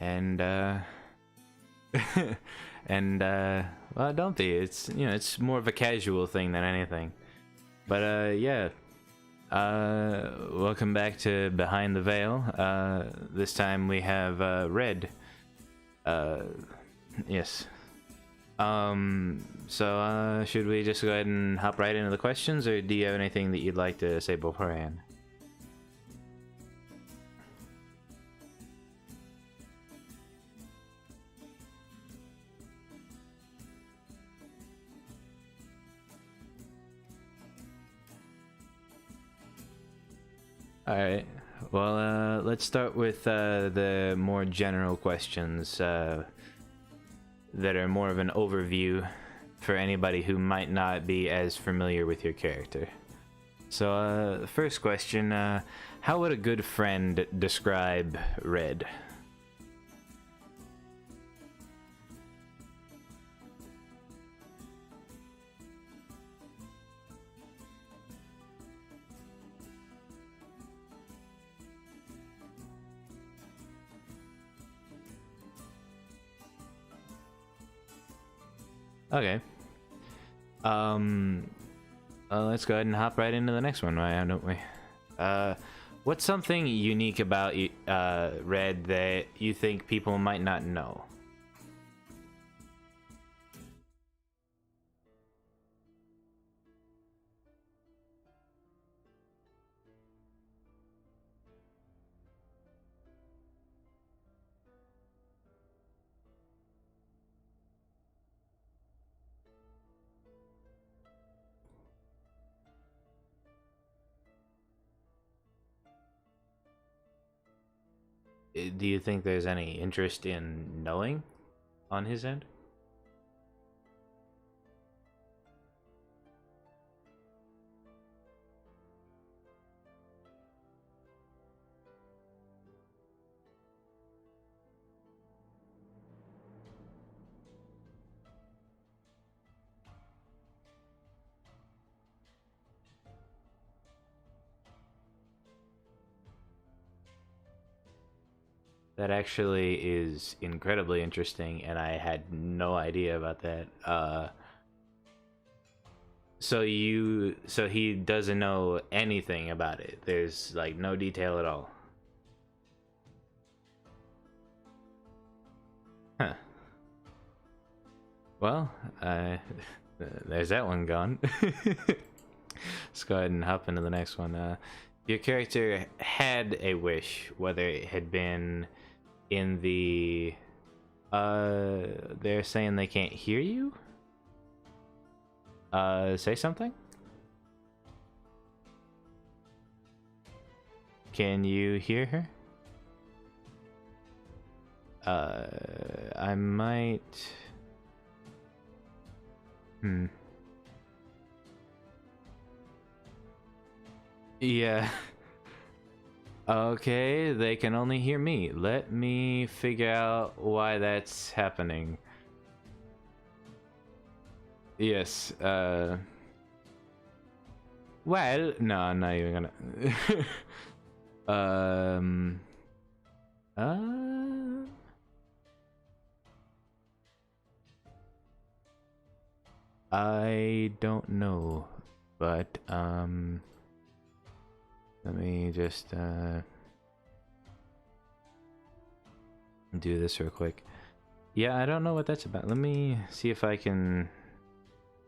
and and well, don't be. It's, you know, it's more of a casual thing than anything. But yeah. Welcome back to Behind the Veil. This time we have Red. Yes. So should we just go ahead and hop right into the questions, or do you have anything that you'd like to say beforehand? Alright, well, let's start with the more general questions that are more of an overview for anybody who might not be as familiar with your character. So, the first question, how would a good friend describe Red? Okay. Let's go ahead and hop right into the next one, why don't we? What's something unique about Red that you think people might not know? Do you think there's any interest in knowing on his end? That actually is incredibly interesting, and I had no idea about that. So he doesn't know anything about it. There's like no detail at all. Huh. Well, there's that one gone. Let's go ahead and hop into the next one. Your character had a wish, whether it had been in the they're saying they can't hear you. Say something. Can you hear her? I might. Yeah. Okay, they can only hear me. Let me figure out why that's happening. Yes, well, no, I'm not even gonna... I don't know, but, let me just do this real quick. Yeah, I don't know what that's about. Let me see if I can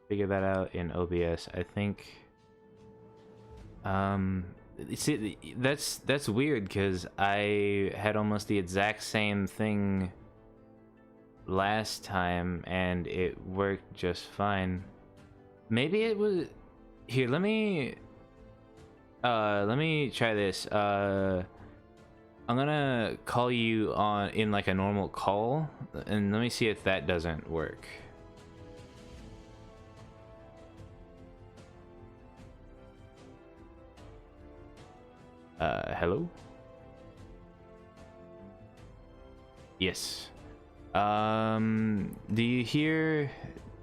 figure that out in OBS. I think see, that's weird, because I had almost the exact same thing last time and it worked just fine. Maybe it was here. Let me try this. I'm gonna call you on in like a normal call, and let me see if that doesn't work. Hello? Yes. Do you hear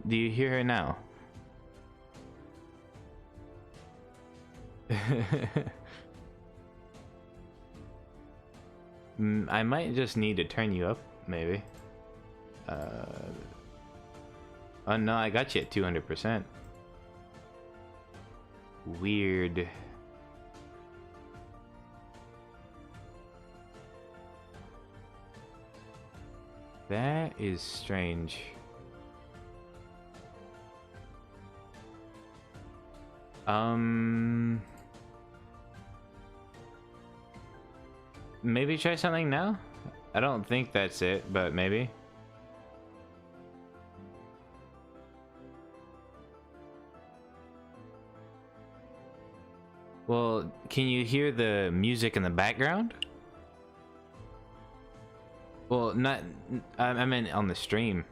her now? I might just need to turn you up, maybe. Oh no, I got you at 200%. Weird. That is strange. Maybe try something now? I don't think that's it, but maybe. Well, can you hear the music in the background? Well, not... I meant on the stream.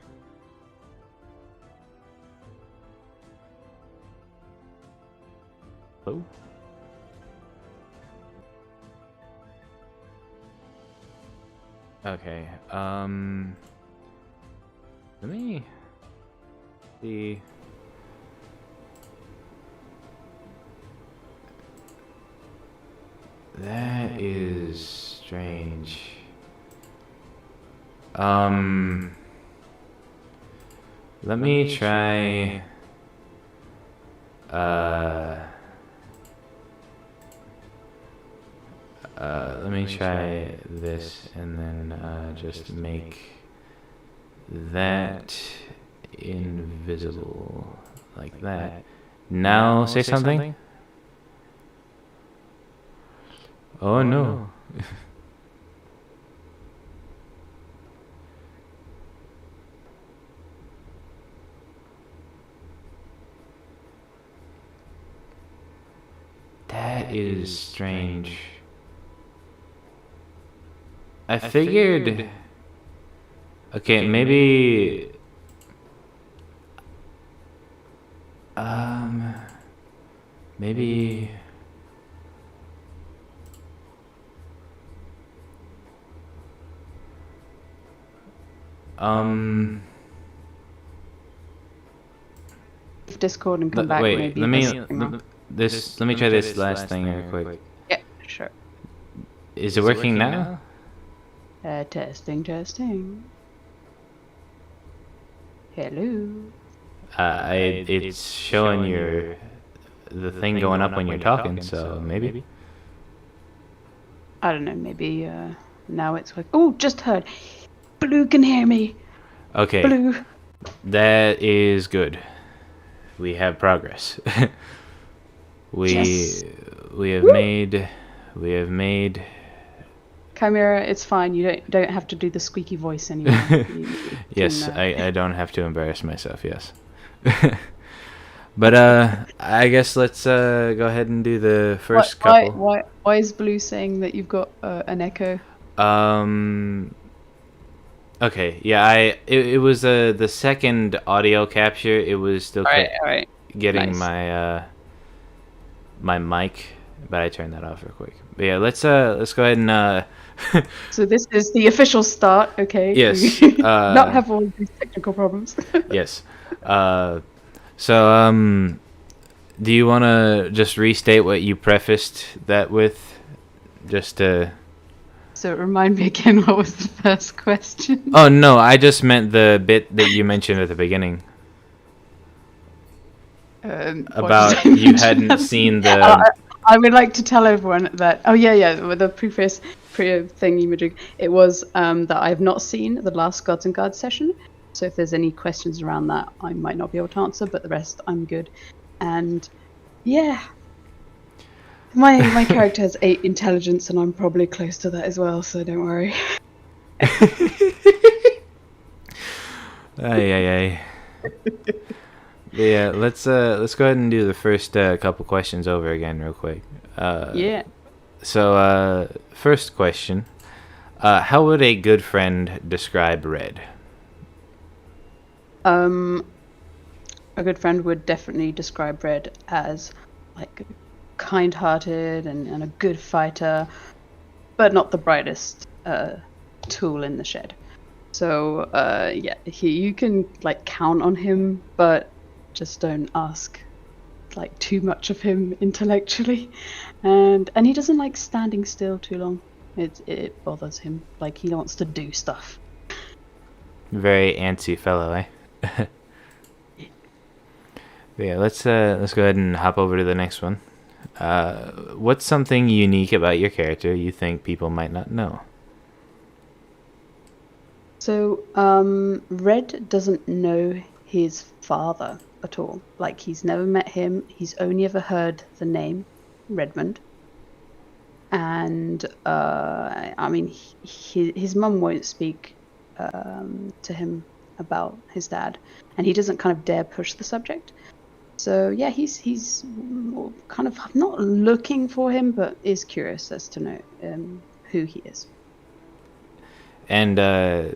Hello? Okay, let me see. That is strange. Let me try, let me try this and then, just make that invisible, like that. Now say something. Oh no. That is strange. I figured... Okay, maybe... Maybe... Discord and come back. Wait, maybe let me try this last thing real quick. Yeah, sure. Is it working now? Testing. Hello. It's showing the thing going up when you're talking, so maybe. I don't know. Maybe now it's like. Oh, just heard. Blue can hear me. Okay. Blue. That is good. We have progress. Yes. We have made. Chimera, it's fine. You don't have to do the squeaky voice anymore. Yes, I don't have to embarrass myself. Yes. But I guess let's go ahead and do the first couple. Why is Blue saying that you've got an echo? Okay, yeah, it was the second audio capture. It was still getting nice. my mic, but I turned that off real quick. But yeah, let's go ahead and So this is the official start, okay? Yes. Not have all these technical problems. Yes. So do you want to just restate what you prefaced that with, just to? So remind me again, what was the first question? Oh no, I just meant the bit that you mentioned at the beginning. About you hadn't seen the... I would like to tell everyone that... Oh yeah, with the previous thing it was that I have not seen the last Gods and Guards session. So if there's any questions around that, I might not be able to answer, but the rest I'm good. And yeah... My character has 8 intelligence, and I'm probably close to that as well, so don't worry. Ay. Yeah, let's go ahead and do the first couple questions over again real quick. Yeah. So first question, how would a good friend describe Red? A good friend would definitely describe Red as like kind-hearted and a good fighter, but not the brightest tool in the shed. So yeah, you can like count on him, but just don't ask like too much of him intellectually. And he doesn't like standing still too long. It bothers him. Like, he wants to do stuff. Very antsy fellow, eh? But yeah, let's go ahead and hop over to the next one. What's something unique about your character you think people might not know? So, Red doesn't know his father at all. Like, he's never met him. He's only ever heard the name Redmond. And I mean, his mum won't speak to him about his dad, and he doesn't kind of dare push the subject. So yeah, he's kind of not looking for him, but is curious as to know who he is. And I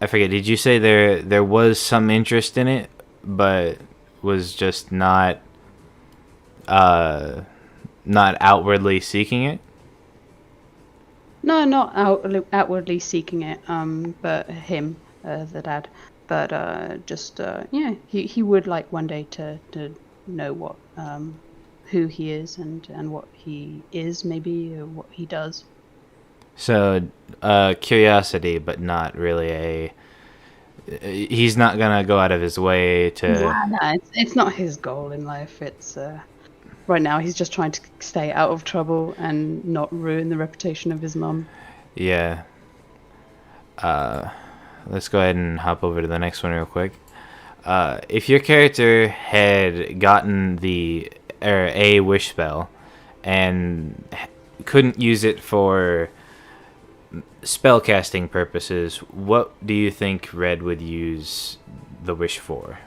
forget, did you say there was some interest in it, but was just not outwardly seeking it? No, not outwardly seeking it, but him, the dad. But just yeah, he would like one day to know what who he is and what he is, maybe, or what he does. So curiosity, but not really he's not gonna go out of his way to. Nah, it's not his goal in life. It's right now he's just trying to stay out of trouble and not ruin the reputation of his mum. Yeah. Let's go ahead and hop over to the next one real quick. If your character had gotten a wish spell and couldn't use it for spellcasting purposes, what do you think Red would use the wish for?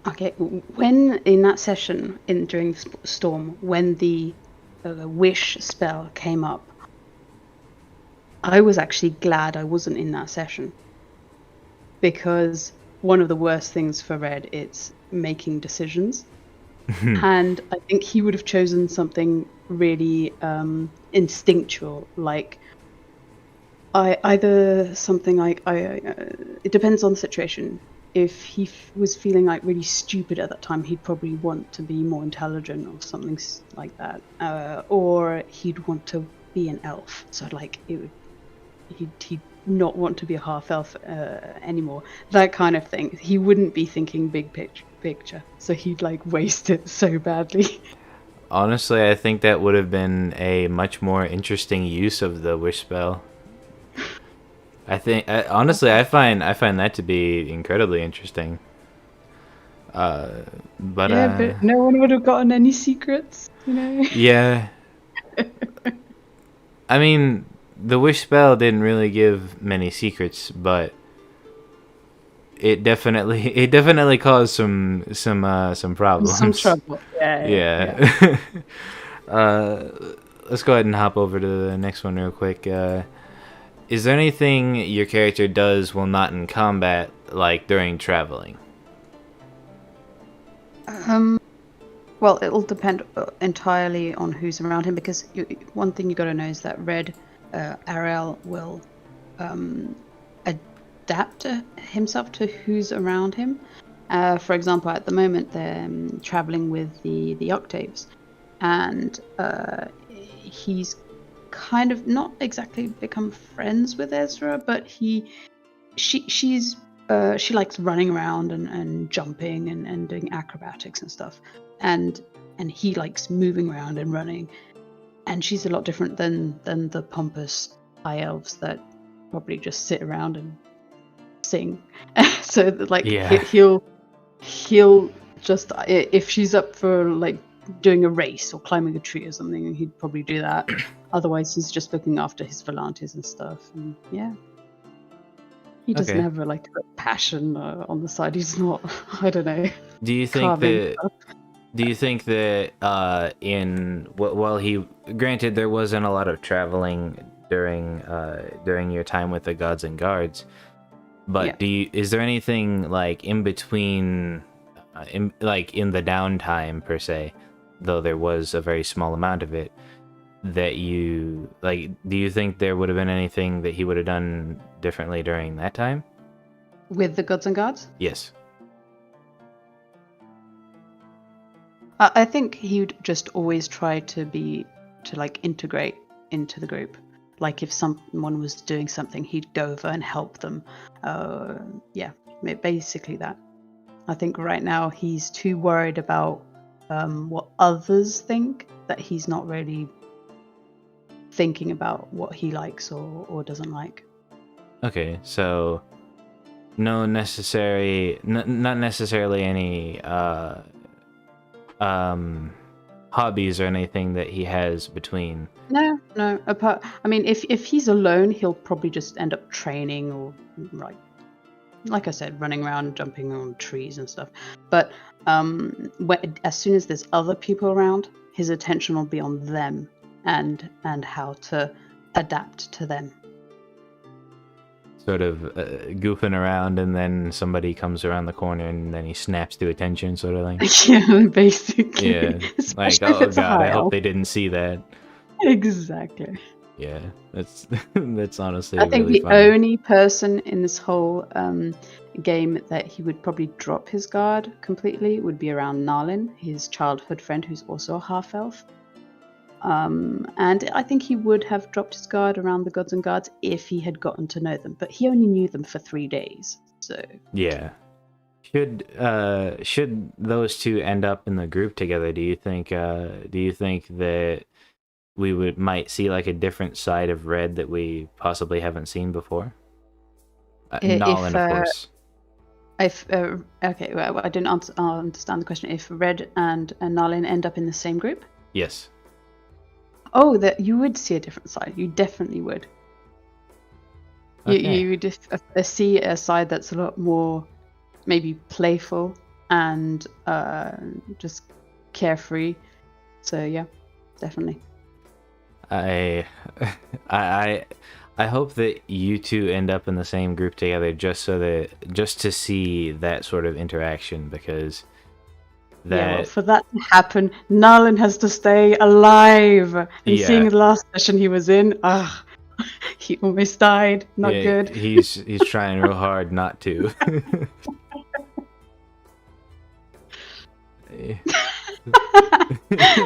Okay, when in that session during the storm, when the wish spell came up, I was actually glad I wasn't in that session, because one of the worst things for Red is making decisions. And I think he would have chosen something really instinctual, like either something like it depends on the situation. If he was feeling like really stupid at that time, he'd probably want to be more intelligent or something like that, or he'd want to be an elf. So like he'd not want to be a half elf anymore. That kind of thing. He wouldn't be thinking big picture, so he'd like waste it so badly. Honestly, I think that would have been a much more interesting use of the wish spell. Honestly, I find that to be incredibly interesting. But But no one would have gotten any secrets, you know. Yeah. I mean, the wish spell didn't really give many secrets, but it definitely caused some problems. Some trouble. Yeah. Let's go ahead and hop over to the next one real quick. Is there anything your character does while not in combat, like during traveling? Well, it'll depend entirely on who's around him, because one thing you got to know is that Arael will adapt himself to who's around him. For example, at the moment they're traveling with the octaves, and he's kind of not exactly become friends with Ezra, but she likes running around and jumping and doing acrobatics and stuff, and he likes moving around and running, and she's a lot different than the pompous high elves that probably just sit around and sing. So like he'll just, if she's up for like doing a race or climbing a tree or something, he'd probably do that. Otherwise he's just looking after his Volantes and stuff, and yeah, he doesn't have a like a passion on the side. He's not, I don't know. Do you think that while he, granted there wasn't a lot of traveling during your time with the gods and guards, but is there anything like in between, in the downtime per se, though there was a very small amount of it, that you like, do you think there would have been anything that he would have done differently during that time with the gods and guards? Yes. I think he would just always try to integrate into the group. Like if someone was doing something, he'd go over and help them. Yeah, basically that. I think right now he's too worried about what others think that he's not really thinking about what he likes or doesn't like. Okay, so not necessarily any hobbies or anything that he has between. No. I mean, if he's alone, he'll probably just end up training or like I said, running around, jumping on trees and stuff. But as soon as there's other people around, his attention will be on them and how to adapt to them. Sort of goofing around, and then somebody comes around the corner, and then he snaps to attention, sort of thing. Yeah, basically. Yeah, like, Especially if oh it's a god, I high hope elf. they didn't see that. Exactly. Yeah, that's that's honestly I think really the funny. only person in this whole game that he would probably drop his guard completely would be around Narlin, his childhood friend, who's also a half-elf. And I think he would have dropped his guard around the gods and guards if he had gotten to know them, but he only knew them for 3 days, so... Yeah. Should those two end up in the group together, do you think that we might see like a different side of Red that we possibly haven't seen before? Nalin, of course. Okay, well, I didn't understand the question. If Red and Narlin end up in the same group? Yes. Oh, that you would see a different side. You definitely would. Okay. You would see a side that's a lot more maybe playful and just carefree. So yeah, definitely. I hope that you two end up in the same group together, just to see that sort of interaction, because Yeah, well, for that to happen, Narlin has to stay alive. And seeing the last session he was in, he almost died. Not good. He's trying real hard not to.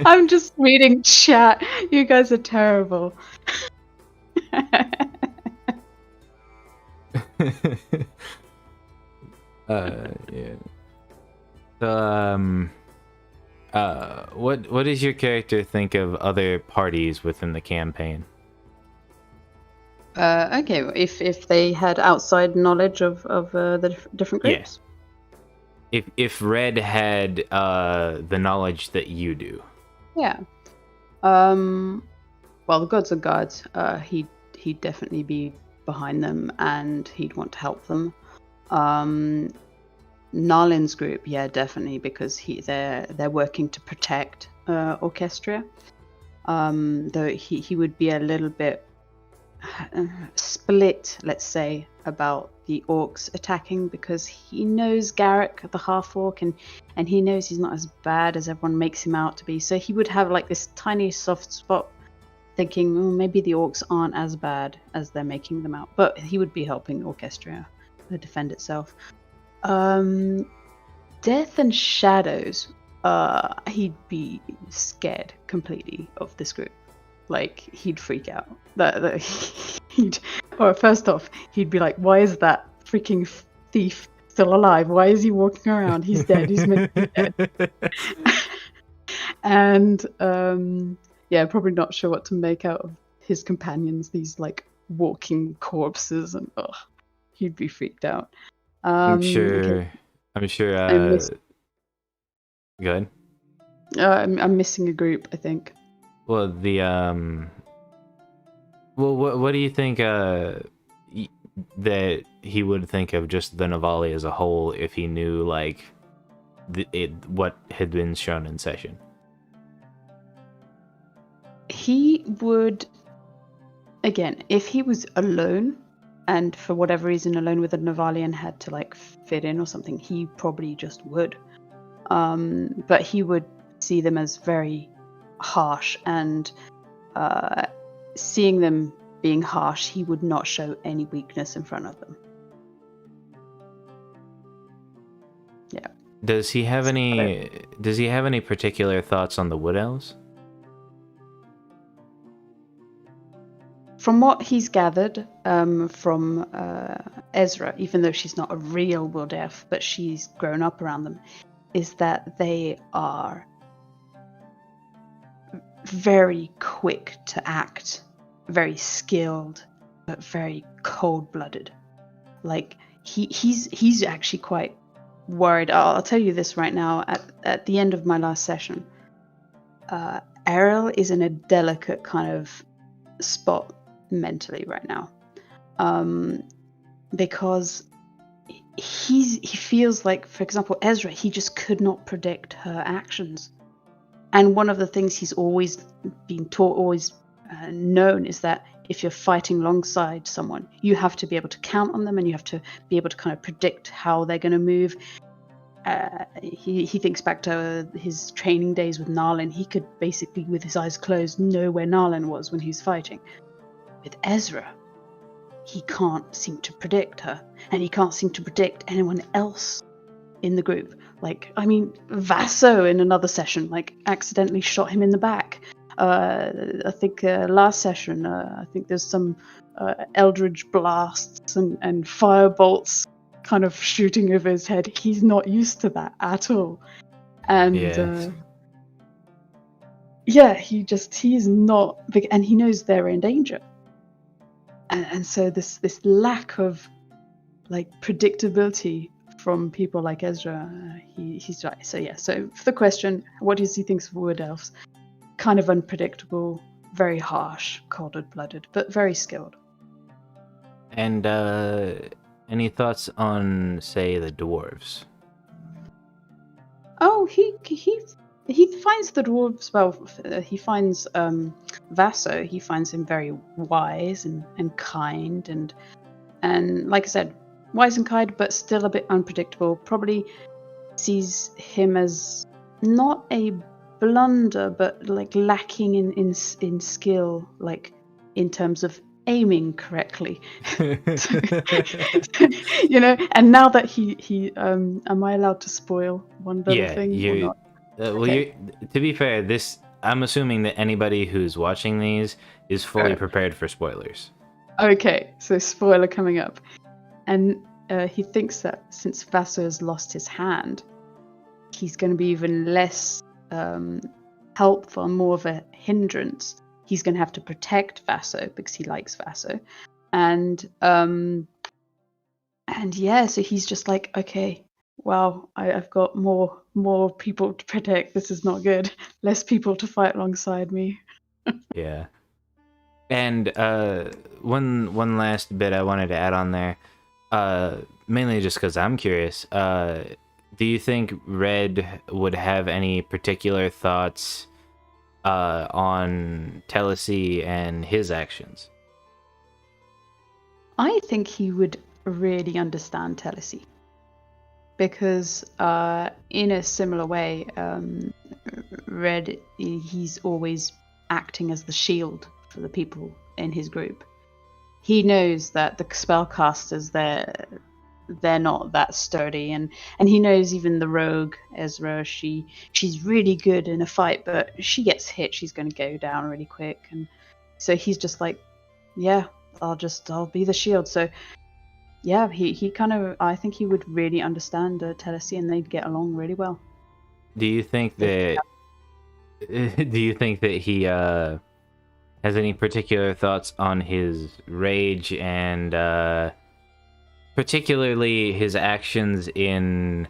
I'm just reading chat. You guys are terrible. Yeah. So, what does your character think of other parties within the campaign? Okay, well, if they had outside knowledge of the different groups. Yeah. If Red had the knowledge that you do. Yeah. Well, the gods and guards, he'd definitely be behind them and he'd want to help them. Narlin's group, yeah, definitely, because they're working to protect Orchestra. Though he would be a little bit split, let's say, about the orcs attacking, because he knows Garrick, the half-orc, and he knows he's not as bad as everyone makes him out to be. So he would have like this tiny soft spot thinking, maybe the orcs aren't as bad as they're making them out. But he would be helping Orchestra defend itself. Death and Shadows, he'd be scared completely of this group. Like, he'd freak out. First off, he'd be like, why is that freaking thief still alive? Why is he walking around? He's dead. He's meant to be dead. And, yeah, probably not sure what to make out of his companions, these, like, walking corpses, and, he'd be freaked out. I'm sure. Okay. I'm sure. Go ahead. I'm missing a group, I think. Well, what do you think that he would think of just the Navali as a whole if he knew like what had been shown in session? He would, again, if he was alone and for whatever reason alone with a Navali and had to like fit in or something, he probably just would. But he would see them as very harsh, and seeing them being harsh, he would not show any weakness in front of them. Yeah. Does he have any particular thoughts on the Wood Elves? from what he's gathered from Ezra, even though she's not a real wood elf, but she's grown up around them, is that they are very quick to act, very skilled, but very cold-blooded. Like he's actually quite worried. I'll tell you this right now. At the end of my last session, Arael is in a delicate kind of spot mentally right now, because he feels like, for example, Ezra, he just could not predict her actions. And one of the things he's always been taught, always known, is that if you're fighting alongside someone, you have to be able to count on them, and you have to be able to kind of predict how they're going to move. He thinks back to his training days with Narlin. He could basically, with his eyes closed, know where Narlin was when he was fighting. With Ezra, he can't seem to predict her, and he can't seem to predict anyone else in the group. Like, I mean, Vaso in another session, like, accidentally shot him in the back. I think last session, I think there's some eldritch blasts and fire bolts kind of shooting over his head. He's not used to that at all. And he's not big, and he knows they're in danger. And so this lack of like predictability from people like Ezra, he's right. So for the question, what does he think of wood elves? Kind of unpredictable, very harsh, cold-blooded, but very skilled. And any thoughts on, say, the dwarves? Oh, he finds the dwarves, well, he finds Vaso, he finds him very wise and kind and like I said, wise and kind, but still a bit unpredictable. Probably sees him as not a blunder, but like lacking in skill, like in terms of aiming correctly. You know, and now that he am I allowed to spoil one little thing or not? Okay. To be fair, I'm assuming that anybody who's watching these is fully prepared for spoilers. Okay, so spoiler coming up. And he thinks that since Vaso has lost his hand, he's going to be even less helpful and more of a hindrance. He's going to have to protect Vaso because he likes Vaso. And yeah, so he's just like, okay, well, I've got more people to protect. This is not good. Less people to fight alongside me. Yeah. And one last bit I wanted to add on there, mainly just because I'm curious. Do you think Red would have any particular thoughts on Telesi and his actions? I think he would really understand Telesi. Because in a similar way, Red, he's always acting as the shield for the people in his group. He knows that the spellcasters, they're not that sturdy, and he knows even the rogue Ezra, she's really good in a fight, but she gets hit, she's going to go down really quick. And so he's just like, yeah, I'll be the shield. So yeah, he kind of, I think he would really understand Telesi, and they'd get along really well. Do you think that he has any particular thoughts on his rage and particularly his actions in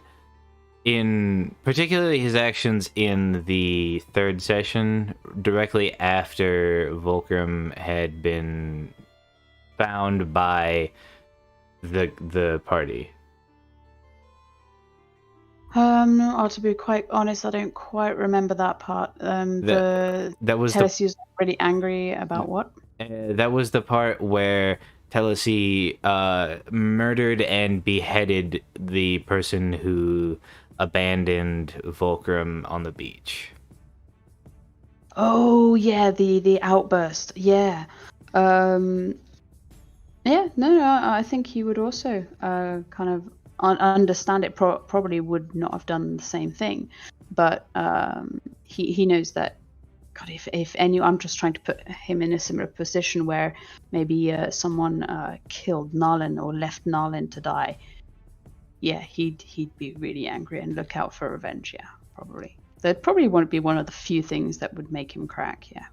the third session, directly after Volcrum had been found by the party? To be quite honest, I don't quite remember that part. Telesi was really angry about what? That was the part where Telesi murdered and beheaded the person who abandoned Volcrum on the beach. Oh yeah, the outburst. Yeah. Yeah, no, I think he would also kind of understand it. Probably would not have done the same thing, but he knows that God, if any, I'm just trying to put him in a similar position where maybe someone killed Nalin or left Nalin to die. Yeah, he'd be really angry and look out for revenge. Yeah, probably. That probably won't be one of the few things that would make him crack. Yeah.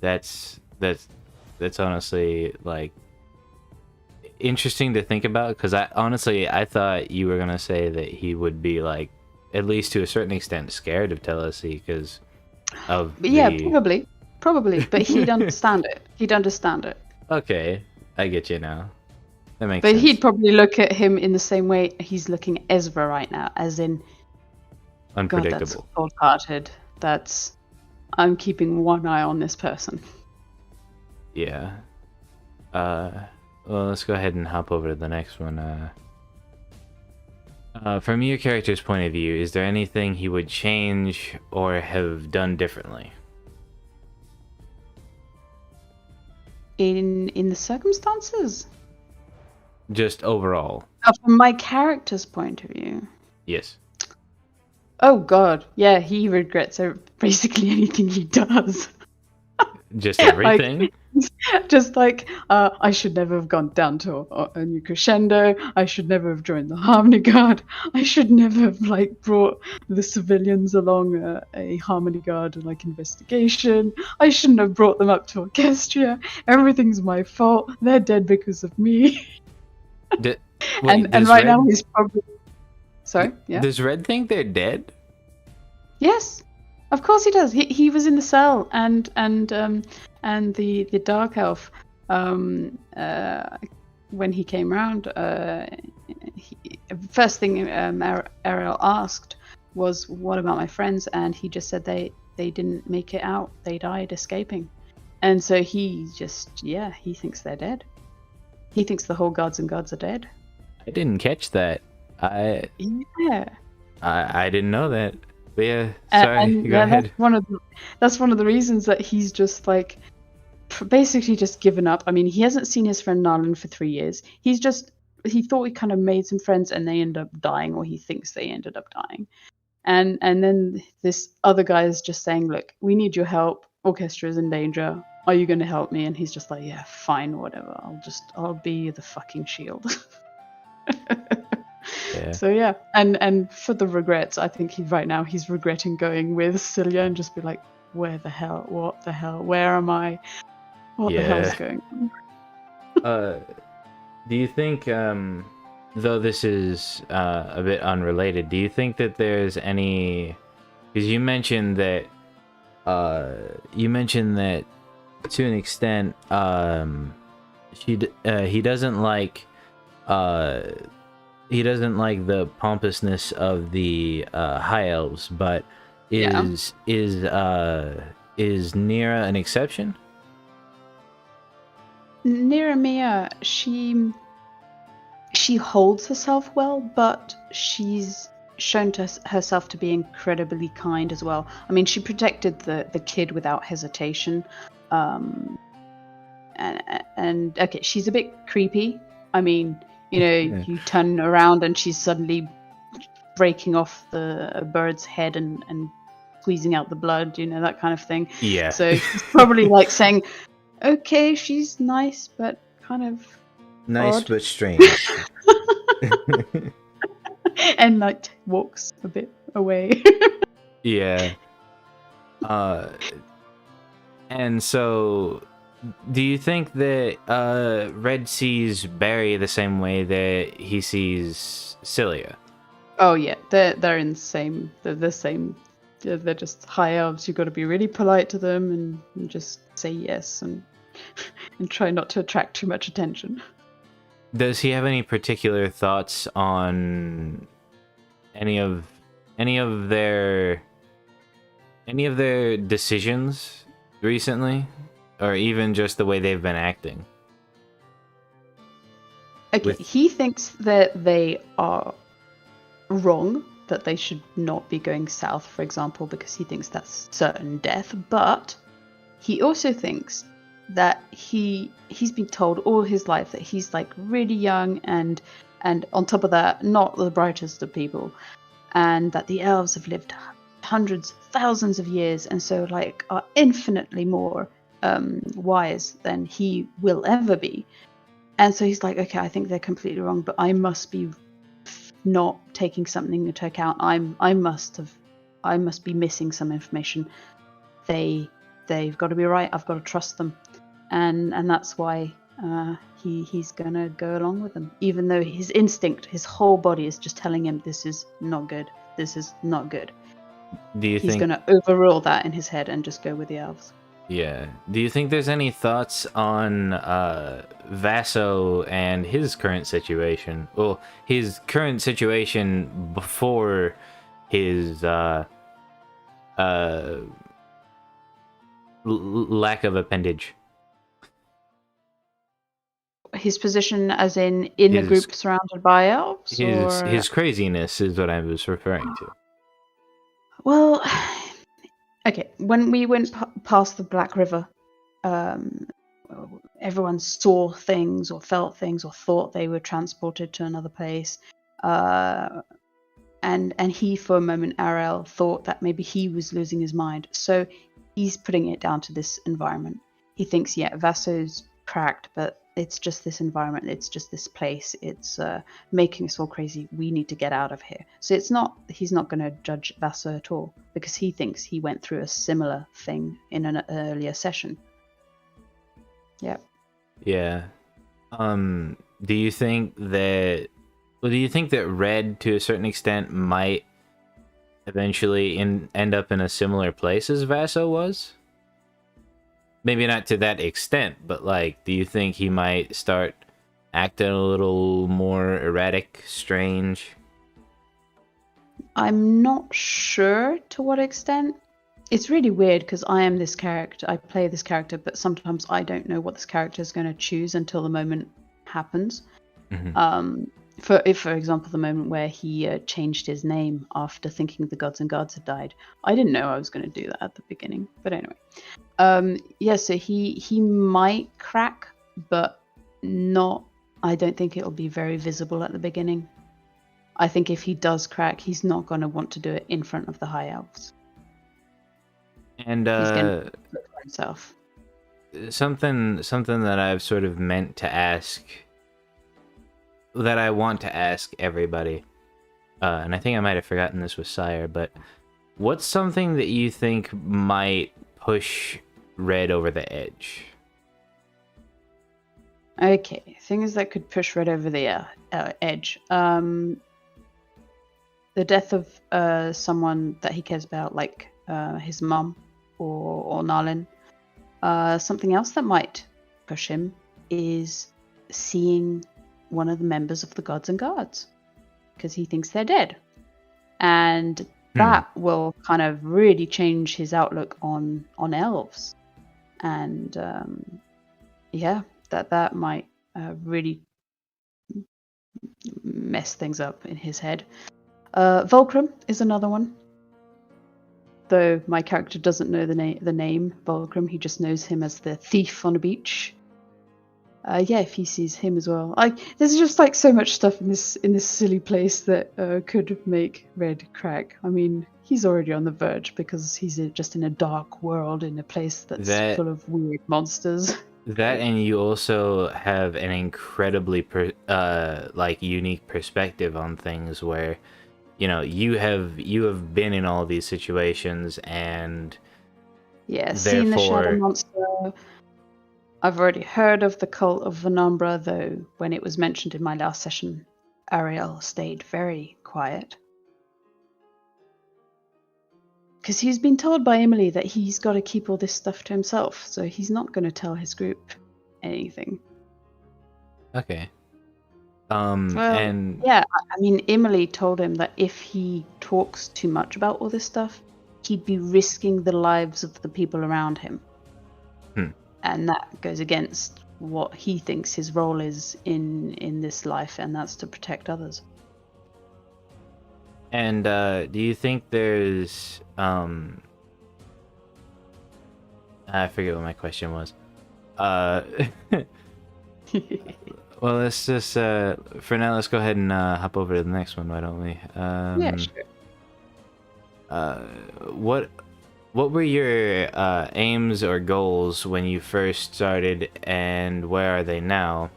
That's honestly like interesting to think about, because I thought you were gonna say that he would be like, at least to a certain extent, scared of Telesi because of Yeah, probably, but he'd understand it. Okay, I get you now. That makes But sense. he'd probably look at him in the same way he's looking at Ezra right now, as in, God, that's Unpredictable. cold-hearted. I'm keeping one eye on this person. Yeah. Well, let's go ahead and hop over to the next one. From your character's point of view, is there anything he would change or have done differently? In the circumstances? Just overall. From my character's point of view. Yes. Oh God, yeah, he regrets basically anything he does. Just everything? Just like, I should never have gone down to a new crescendo. I should never have joined the Harmony Guard. I should never have brought the civilians along a Harmony Guard investigation. I shouldn't have brought them up to Orchestra. Everything's my fault. They're dead because of me. And right now he's probably... Sorry? Yeah? Does Red think they're dead? Yes. Of course he does. He was in the cell, and the Dark Elf, when he came round, first thing Arael asked was, "What about my friends?" And he just said they didn't make it out. They died escaping, and so he thinks they're dead. He thinks the whole Guards and Gods are dead. I didn't catch that. I didn't know that. But yeah, sorry, go ahead. That's one of the reasons that he's just basically just given up. I mean, he hasn't seen his friend Nalin for 3 years. He thought he kind of made some friends and they ended up dying, or he thinks they ended up dying. And then this other guy is just saying, "Look, we need your help. Orchestra is in danger. Are you going to help me?" And he's just like, "Yeah, fine, whatever. I'll be the fucking shield." Yeah. So yeah, and for the regrets, I think right now he's regretting going with Celia and just be like, "Where the hell? What the hell? Where am I? What the hell's going on?" Do you think, though this is a bit unrelated, do you think that there's any? Because you mentioned that to an extent, he doesn't like the pompousness of the high elves, but is Nira an exception? Nira Mia, she holds herself well, but she's shown herself to be incredibly kind as well. I mean, she protected the kid without hesitation. And okay, she's a bit creepy. I mean, you turn around and she's suddenly breaking off a bird's head and squeezing out the blood, that kind of thing. Yeah. So she's probably saying, okay, she's nice, but kind of nice odd. but strange. And walks a bit away. Yeah. And so, do you think that Red sees Barry the same way that he sees Cilia? Oh yeah, they're in the same. They're the same. They're just high elves. You've got to be really polite to them and just say yes and try not to attract too much attention. Does he have any particular thoughts on any of their decisions recently, or even just the way they've been acting? Okay, he thinks that they are wrong, that they should not be going south, for example, because he thinks that's certain death. But he also thinks that he's been told all his life that he's really young and on top of that not the brightest of people, and that the elves have lived hundreds, thousands of years, and so like are infinitely more wise than he will ever be. And so he's like, okay, I think they're completely wrong, but I must be not taking something into account. I must be missing some information. They've got to be right. I've got to trust them, and that's why he's gonna go along with them, even though his instinct, his whole body is just telling him this is not good. This is not good. He's gonna overrule that in his head and just go with the elves. Yeah. Do you think there's any thoughts on Vaso and his current situation? Well, his current situation before his lack of appendage. His position as in the group surrounded by elves? His craziness is what I was referring to. Well, okay, when we went past the Black River, everyone saw things or felt things or thought they were transported to another place. And he, for a moment, Arael, thought that maybe he was losing his mind. So he's putting it down to this environment. He thinks, yeah, Vaso's cracked, but it's just this environment. It's just this place. It's making us all crazy. We need to get out of here. So he's not going to judge Vaso at all, because he thinks he went through a similar thing in an earlier session. Yeah. Yeah. Do you think that Red, to a certain extent, might eventually end up in a similar place as Vaso was? Maybe not to that extent, but like, do you think he might start acting a little more erratic, strange? I'm not sure to what extent. It's really weird because I am this character. I play this character, but sometimes I don't know what this character is going to choose until the moment happens. Mm-hmm. For example, the moment where he changed his name after thinking the gods and guards had died. I didn't know I was going to do that at the beginning, but anyway. So he might crack, but not. I don't think it'll be very visible at the beginning. I think if he does crack, he's not going to want to do it in front of the high elves. And he's going to look for himself. Something that I've sort of meant to ask, that I want to ask everybody, and I think I might have forgotten this with Sire, but what's something that you think might push Red over the edge? Okay, things that could push Red over the edge. The death of someone that he cares about, like his mum or Nalin. Something else that might push him is seeing one of the members of the Gods and Guards, because he thinks they're dead. And that will kind of really change his outlook on elves. And that might really mess things up in his head. Volcrum is another one. Though my character doesn't know the name Volcrum, he just knows him as the thief on a beach. If he sees him as well. There's just like so much stuff in this silly place that could make Red crack. I mean, he's already on the verge because he's just in a dark world in a place that's full of weird monsters. That, and you also have an incredibly unique perspective on things where, you know, you have been in all these situations and seen the shadow monster. I've already heard of the cult of Venumbra, though when it was mentioned in my last session, Arael stayed very quiet. Because he's been told by Emily that he's got to keep all this stuff to himself, so he's not going to tell his group anything. Okay. I mean, Emily told him that if he talks too much about all this stuff, he'd be risking the lives of the people around him. And that goes against what he thinks his role is in this life, and that's to protect others. And do you think there's I forget what my question was. Well, let's just for now let's go ahead and hop over to the next one, why don't we? Yeah, sure. what were your aims or goals when you first started, and where are they now?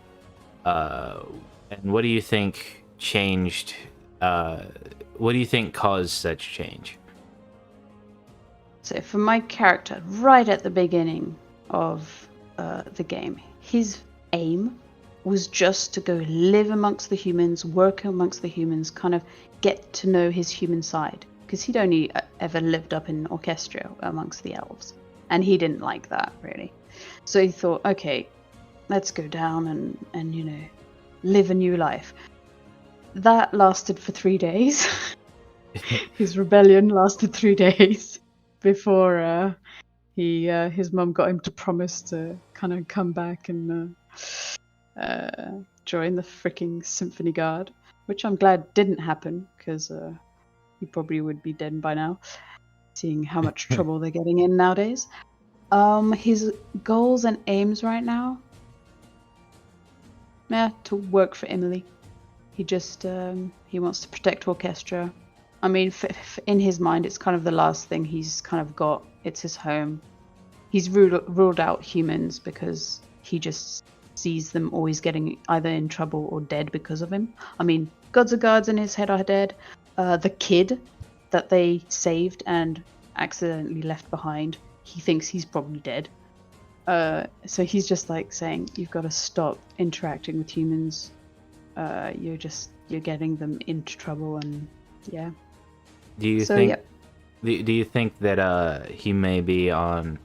And what do you think changed? What do you think caused such change? So for my character, right at the beginning of the game, his aim was just to go live amongst the humans, work amongst the humans, kind of get to know his human side. Because he'd only ever lived up in Orchestra amongst the elves. And he didn't like that, really. So he thought, okay, let's go down and you know, live a new life. That lasted for 3 days. His rebellion lasted 3 days before his mum got him to promise to kind of come back and join the freaking Symphony Guard, which I'm glad didn't happen, because he probably would be dead by now, seeing how much trouble they're getting in nowadays. His goals and aims right now, to work for Emily. He just he wants to protect Orchestra. I mean, in his mind, it's kind of the last thing he's kind of got. It's his home. He's ruled out humans because he just sees them always getting either in trouble or dead because of him. I mean, gods of guards in his head are dead. The kid that they saved and accidentally left behind, he thinks he's probably dead. So he's just like saying, you've got to stop interacting with humans. You're getting them into trouble, and yeah. Do you think that he may be on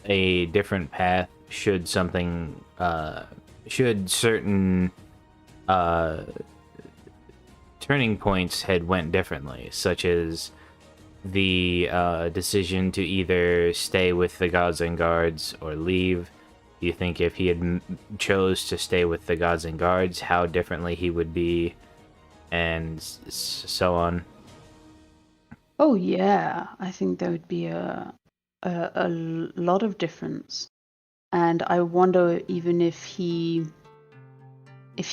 a different path should certain turning points had went differently, such as the decision to either stay with the gods and guards or leave? Do you think if he had chose to stay with the gods and guards, how differently he would be, and so on? Oh yeah, I think there would be a lot of difference, and I wonder even if he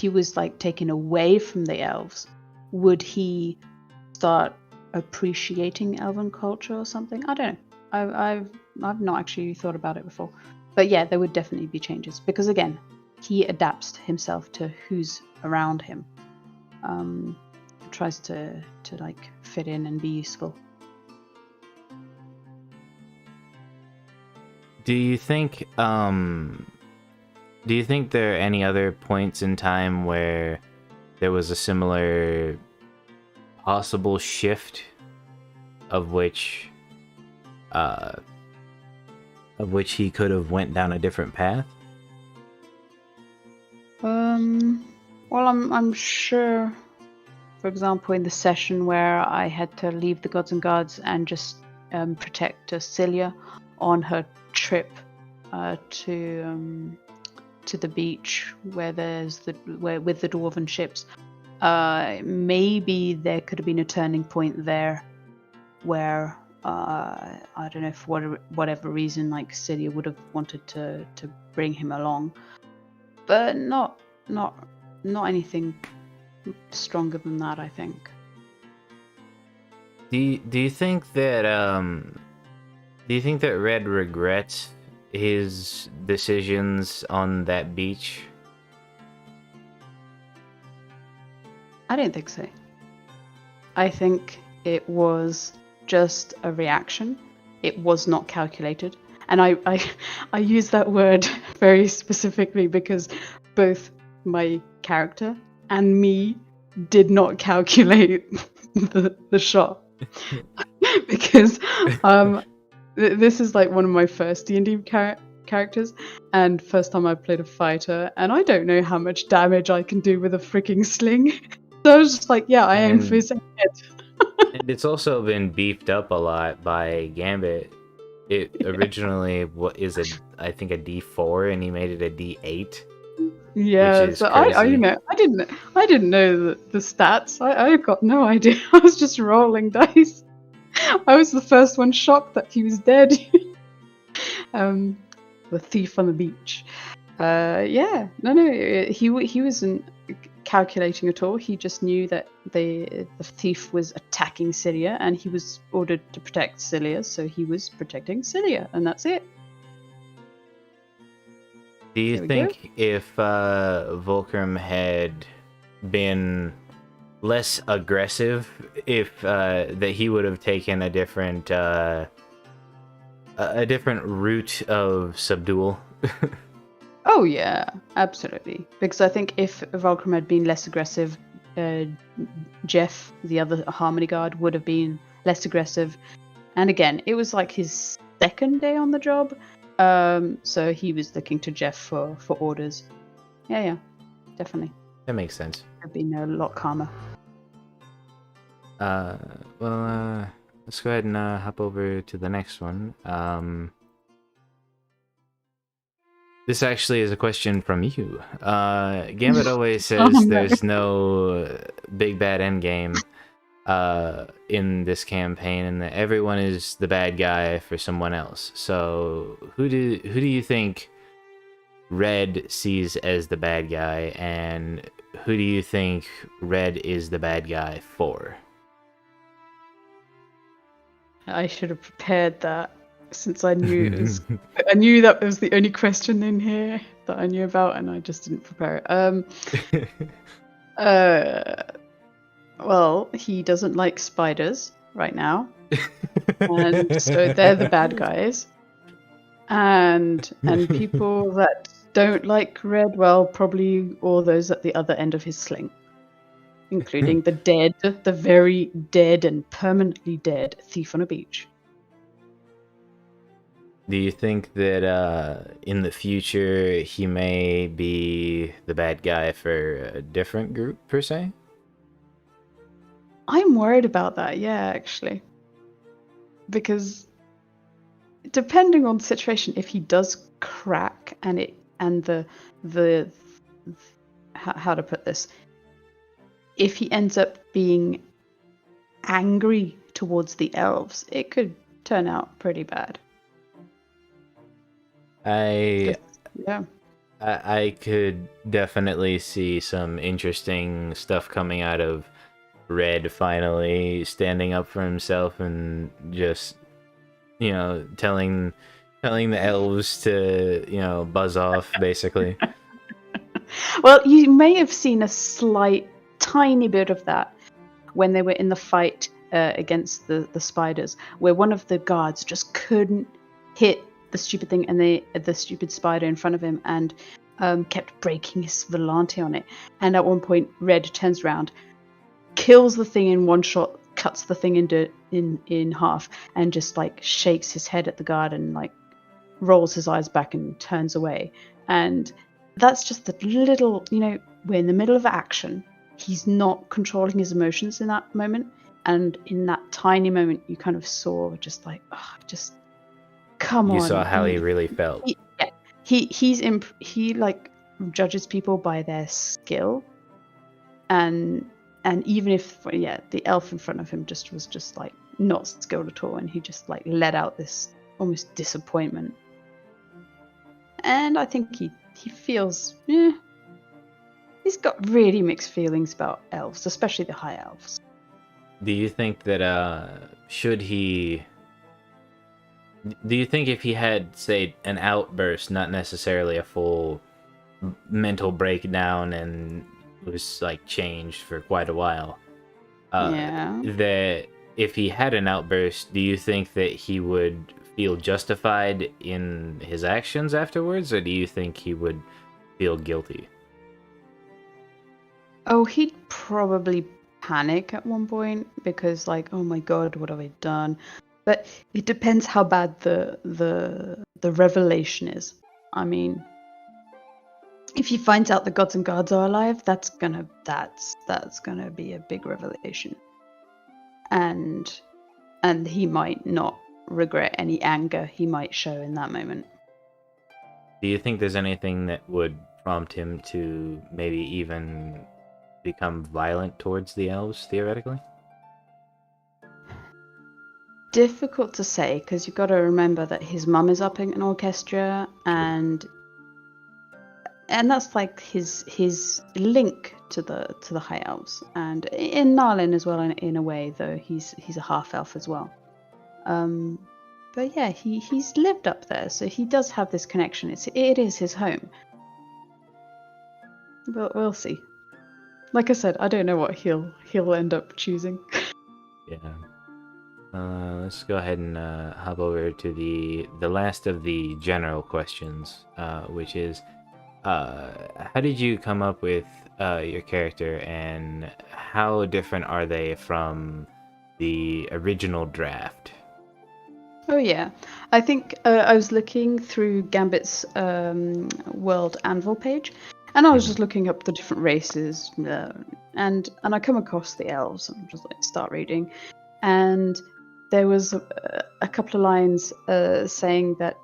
was like taken away from the elves, would he start appreciating elven culture or something? I don't know. I've not actually thought about it before, but yeah, there would definitely be changes, because again, he adapts himself to who's around him. Tries to like fit in and be useful. Do you think there are any other points in time where there was a similar possible shift of which he could have went down a different path? Well, I'm sure, for example, in the session where I had to leave the gods and guards and just protect Celia on her trip to the beach where with the dwarven ships, maybe there could have been a turning point there where I don't know, for whatever reason, like Celia would have wanted to bring him along, but not anything stronger than that, I think. Do you think that Red regrets his decisions on that beach? I don't think so. I think it was just a reaction. It was not calculated. And I use that word very specifically because both my character and me did not calculate the shot. Because this is like one of my first D&D characters, and first time I played a fighter, and I don't know how much damage I can do with a freaking sling. So I was just like, yeah, I aim for his head. And it's also been beefed up a lot by Gambit. It originally I think a D4, and he made it a D8. Yeah, so I didn't know the stats. I got no idea. I was just rolling dice. I was the first one shocked that he was dead. The thief on the beach. Yeah. No. He wasn't calculating at all. He just knew that the thief was attacking Cilia, and he was ordered to protect Cilia, so he was protecting Cilia, and that's it. Do you There we think if Volcrum had been less aggressive, if that he would have taken a different route of subdual? Oh yeah, absolutely. Because I think if Volcrum had been less aggressive, Jeff, the other Harmony Guard, would have been less aggressive. And again, it was like his second day on the job, so he was looking to Jeff for orders. Yeah, definitely. That makes sense. I've been a lot calmer. Well, let's go ahead and hop over to the next one. This actually is a question from you. Gambit always says there's no big bad endgame in this campaign, and that everyone is the bad guy for someone else. So who do you think Red sees as the bad guy, and who do you think Red is the bad guy for? I should have prepared that, since I knew it was. I knew that was the only question in here that I knew about, and I just didn't prepare it. Well, he doesn't like spiders right now, and so they're the bad guys. And people that don't like Red, well, probably all those at the other end of his sling, including the dead, the very dead and permanently dead thief on a beach. Do you think that in the future he may be the bad guy for a different group, per se? I'm worried about that, yeah, actually. Because depending on the situation, if he does crack and the how to put this, if he ends up being angry towards the elves, it could turn out pretty bad. I Yeah. I could definitely see some interesting stuff coming out of Red finally standing up for himself and just, you know, telling the elves to, you know, buzz off, basically. Well, you may have seen a slight, tiny bit of that when they were in the fight against the spiders, where one of the guards just couldn't hit the stupid thing, and the stupid spider in front of him, and kept breaking his volante on it. And at one point, Red turns around, kills the thing in one shot, cuts the thing in half, and just like shakes his head at the guard and like rolls his eyes back and turns away. And that's just a little, you know, we're in the middle of action. He's not controlling his emotions in that moment, and in that tiny moment, you kind of saw just like, oh, just come on. You saw how he really felt. He like judges people by their skill, and even if the elf in front of him was just like not skilled at all, and he just like let out this almost disappointment. And I think he feels he's got really mixed feelings about elves, especially the high elves. Do you think that do you think if he had, say, an outburst, not necessarily a full mental breakdown and was like changed for quite a while, that if he had an outburst, do you think that he would feel justified in his actions afterwards, or do you think he would feel guilty? Oh, he'd probably panic at one point, because like, oh my god, what have I done? But it depends how bad the revelation is. I mean, if he finds out the gods and guards are alive, that's gonna be a big revelation, and he might not regret any anger he might show in that moment. Do you think there's anything that would prompt him to maybe even become violent towards the elves, theoretically? Difficult to say, because you've got to remember that his mum is upping an orchestra, and and that's like his link to the high elves, and in Narlin as well in a way, though he's a half elf as well. But yeah, he's lived up there, so he does have this connection. It is his home. But we'll see. Like I said, I don't know what he'll end up choosing. Yeah. Let's go ahead and hop over to the last of the general questions, which is, how did you come up with your character, and how different are they from the original draft? Oh yeah, I think I was looking through Gambit's World Anvil page, and I was just looking up the different races, and I come across the elves, and just like start reading, and there was a couple of lines saying that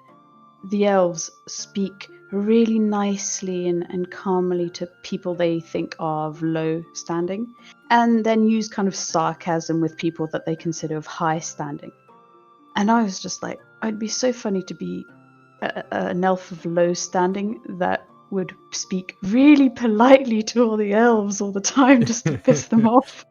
the elves speak really nicely and calmly to people they think are of low standing, and then use kind of sarcasm with people that they consider of high standing. And I was just like, it'd be so funny to be an elf of low standing that would speak really politely to all the elves all the time just to piss them off.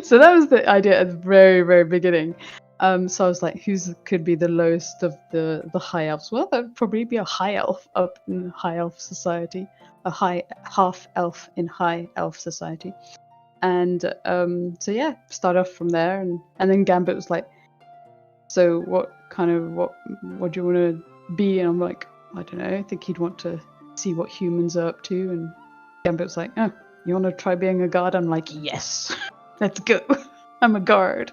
So that was the idea at the very, very beginning. So I was like, who could be the lowest of the high elves? Well, that would probably be a high elf up in high elf society, a high half elf in high elf society. And so yeah, start off from there, and then Gambit was like, so what do you want to be? And I'm like, I don't know, I think he'd want to see what humans are up to. And Gambit was like, oh, you want to try being a guard? I'm like, yes, let's go. I'm a guard.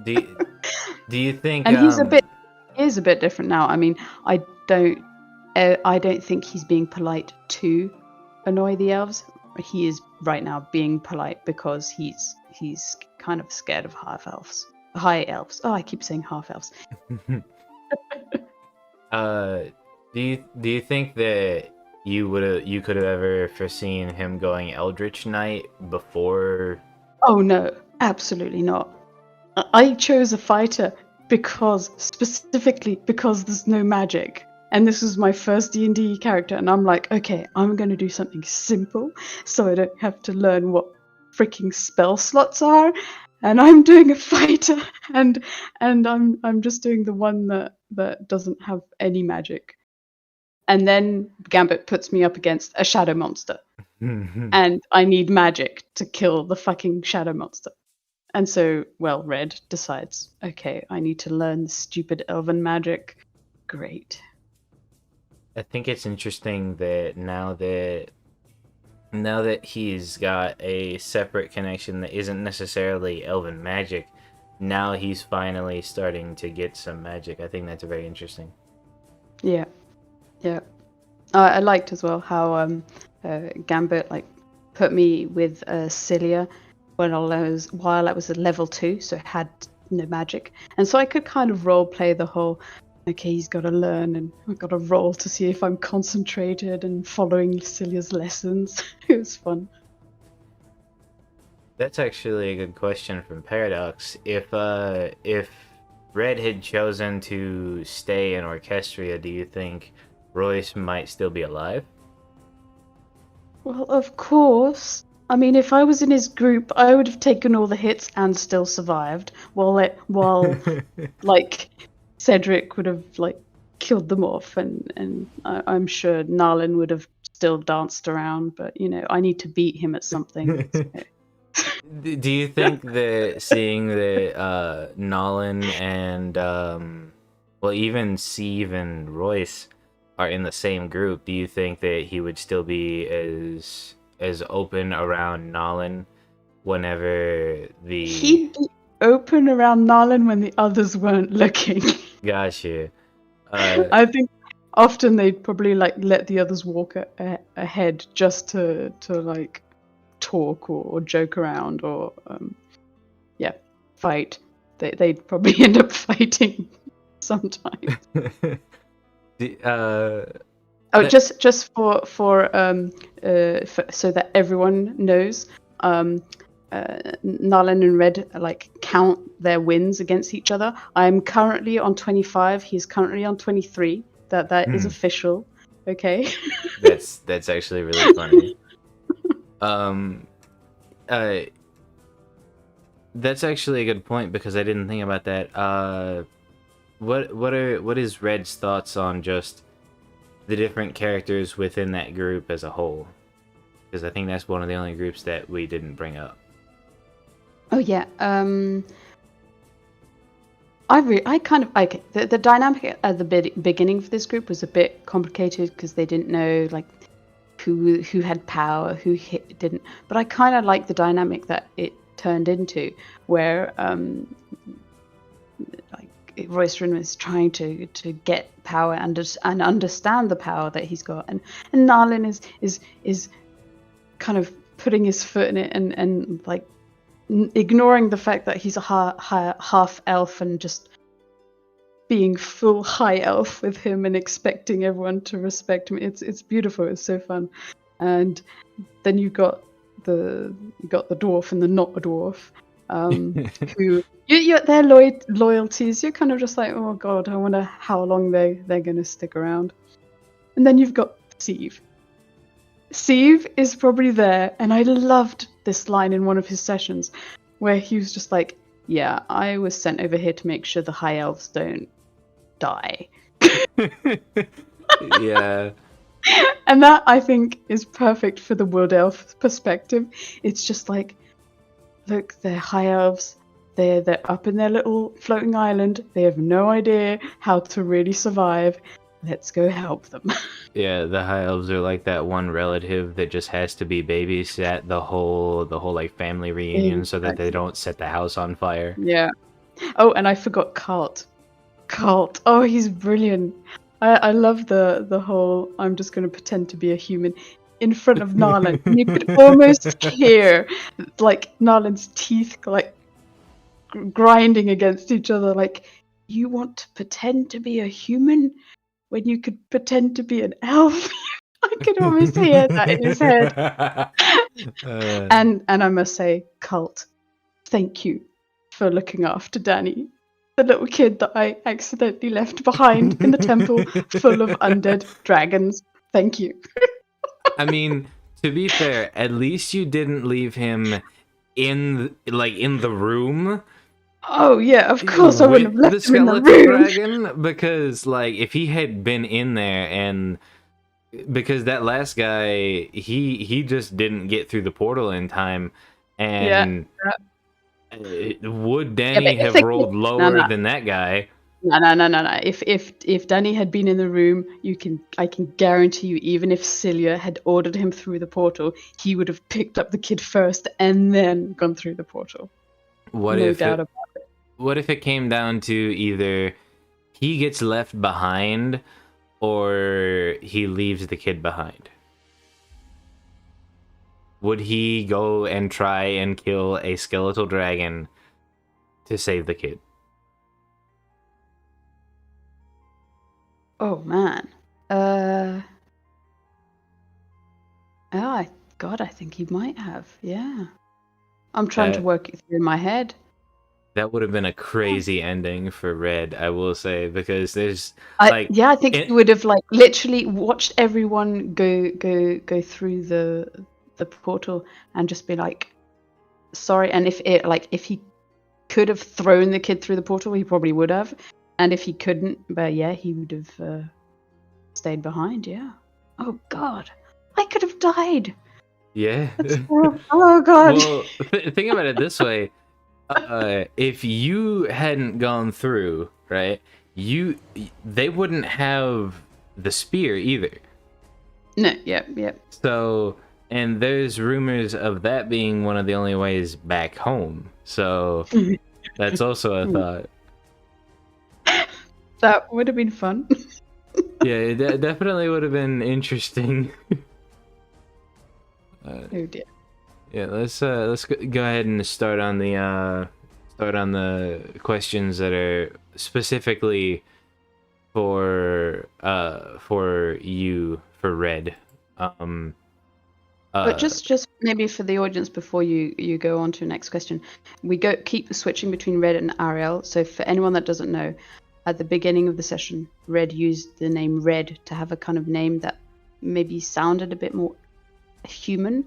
Do you think? And he's a bit different now. I mean, I don't think he's being polite to annoy the elves. He is right now being polite because he's kind of scared of half elves. High elves. Oh, I keep saying half elves. Do you think that you could have ever foreseen him going Eldritch Knight before? Oh no, absolutely not. I chose a fighter specifically because there's no magic, and this was my first D&D character, and I'm like, okay, I'm going to do something simple so I don't have to learn what freaking spell slots are. And I'm doing a fighter, and I'm just doing the one that doesn't have any magic. And then Gambit puts me up against a shadow monster, and I need magic to kill the fucking shadow monster. And so, well, Red decides, okay, I need to learn the stupid elven magic. Great. I think it's interesting that now that he's got a separate connection that isn't necessarily elven magic, now he's finally starting to get some magic. I think that's very interesting. Yeah. I liked as well how Gambit put me with Cilia while I was at level 2, so it had no magic, and so I could kind of role play the whole, okay, he's got to learn, and I've got to roll to see if I'm concentrated and following Celia's lessons. It was fun. That's actually a good question from Paradox. If Red had chosen to stay in Orchestria, do you think Royce might still be alive? Well, of course. I mean, if I was in his group, I would have taken all the hits and still survived, while Cedric would have killed them off, and I'm sure Narlin would have still danced around. But I need to beat him at something. Do you think that seeing that Nolan and even Steve and Royce are in the same group, do you think that he would still be as open around Nolan whenever he'd be open around Nolan when the others weren't looking? Gotcha. I think often they'd probably let the others walk ahead just to talk or joke around or fight. They'd probably end up fighting sometimes. Just for so that everyone knows, Narlin and Red count their wins against each other. I'm currently on 25. He's currently on 23. That is official. Okay. That's actually really funny. Uh, that's actually a good point because I didn't think about that. What is Red's thoughts on just the different characters within that group as a whole? Because I think that's one of the only groups that we didn't bring up. Oh yeah. I kind of like the dynamic at the beginning of this group was a bit complicated because they didn't know like who had power, who didn't. But I kind of like the dynamic that it turned into, where like Roycerin was trying to get power and understand the power that he's got, and Narlin is kind of putting his foot in it and like ignoring the fact that he's a half elf and just being full high elf with him and expecting everyone to respect him. It's beautiful. It's so fun. And then you got the dwarf and the not a dwarf, who their loyalties. You're kind of just like, oh god, I wonder how long they're gonna stick around. And then you've got Steve. Steve is probably there, and I loved this line in one of his sessions where he was just like, yeah, I was sent over here to make sure the high elves don't die. Yeah. And that, I think, is perfect for the wood elf perspective. It's just like, look, they're high elves. They're up in their little floating island. They have no idea how to really survive. Let's go help them. Yeah, the high elves are like that one relative that just has to be babysat the whole like family reunion so that they don't set the house on fire. Yeah. Oh, and I forgot Cult. Oh, he's brilliant. I love the whole I'm just going to pretend to be a human in front of Narlin. You could almost hear like Narlin's teeth like grinding against each other. Like, you want to pretend to be a human when you could pretend to be an elf? I could almost hear that in his head. And I must say, Cult, thank you for looking after Danny, the little kid that I accidentally left behind in the temple full of undead dragons. Thank you. I mean, to be fair, at least you didn't leave him in the room. Oh yeah, of course I wouldn't have left him in the skeleton room. dragon, because like if he had been in there, and because that last guy, he just didn't get through the portal in time, and would Danny have rolled lower than that guy? No. If Danny had been in the room, I can guarantee you, even if Celia had ordered him through the portal, he would have picked up the kid first and then gone through the portal. What if it came down to either he gets left behind or he leaves the kid behind? Would he go and try and kill a skeletal dragon to save the kid? Oh man. I think he might have. Yeah. I'm trying to work it through in my head. That would have been a crazy ending for Red, I will say, because there's I think he would have like literally watched everyone go through the portal and just be like, sorry. And if he could have thrown the kid through the portal, he probably would have. And if he couldn't, but yeah, he would have stayed behind. Yeah. Oh god, I could have died. Yeah. Oh god. Well, think about it this way. If you hadn't gone through, right, they wouldn't have the spear either. No, yep. So, and there's rumors of that being one of the only ways back home. So, that's also a thought. That would have been fun. Yeah, it definitely would have been interesting. Oh dear. Yeah, let's go ahead and start on the questions that are specifically for you, for Red. But just maybe for the audience before you go on to the next question, we keep switching between Red and Arael. So for anyone that doesn't know, at the beginning of the session, Red used the name Red to have a kind of name that maybe sounded a bit more human,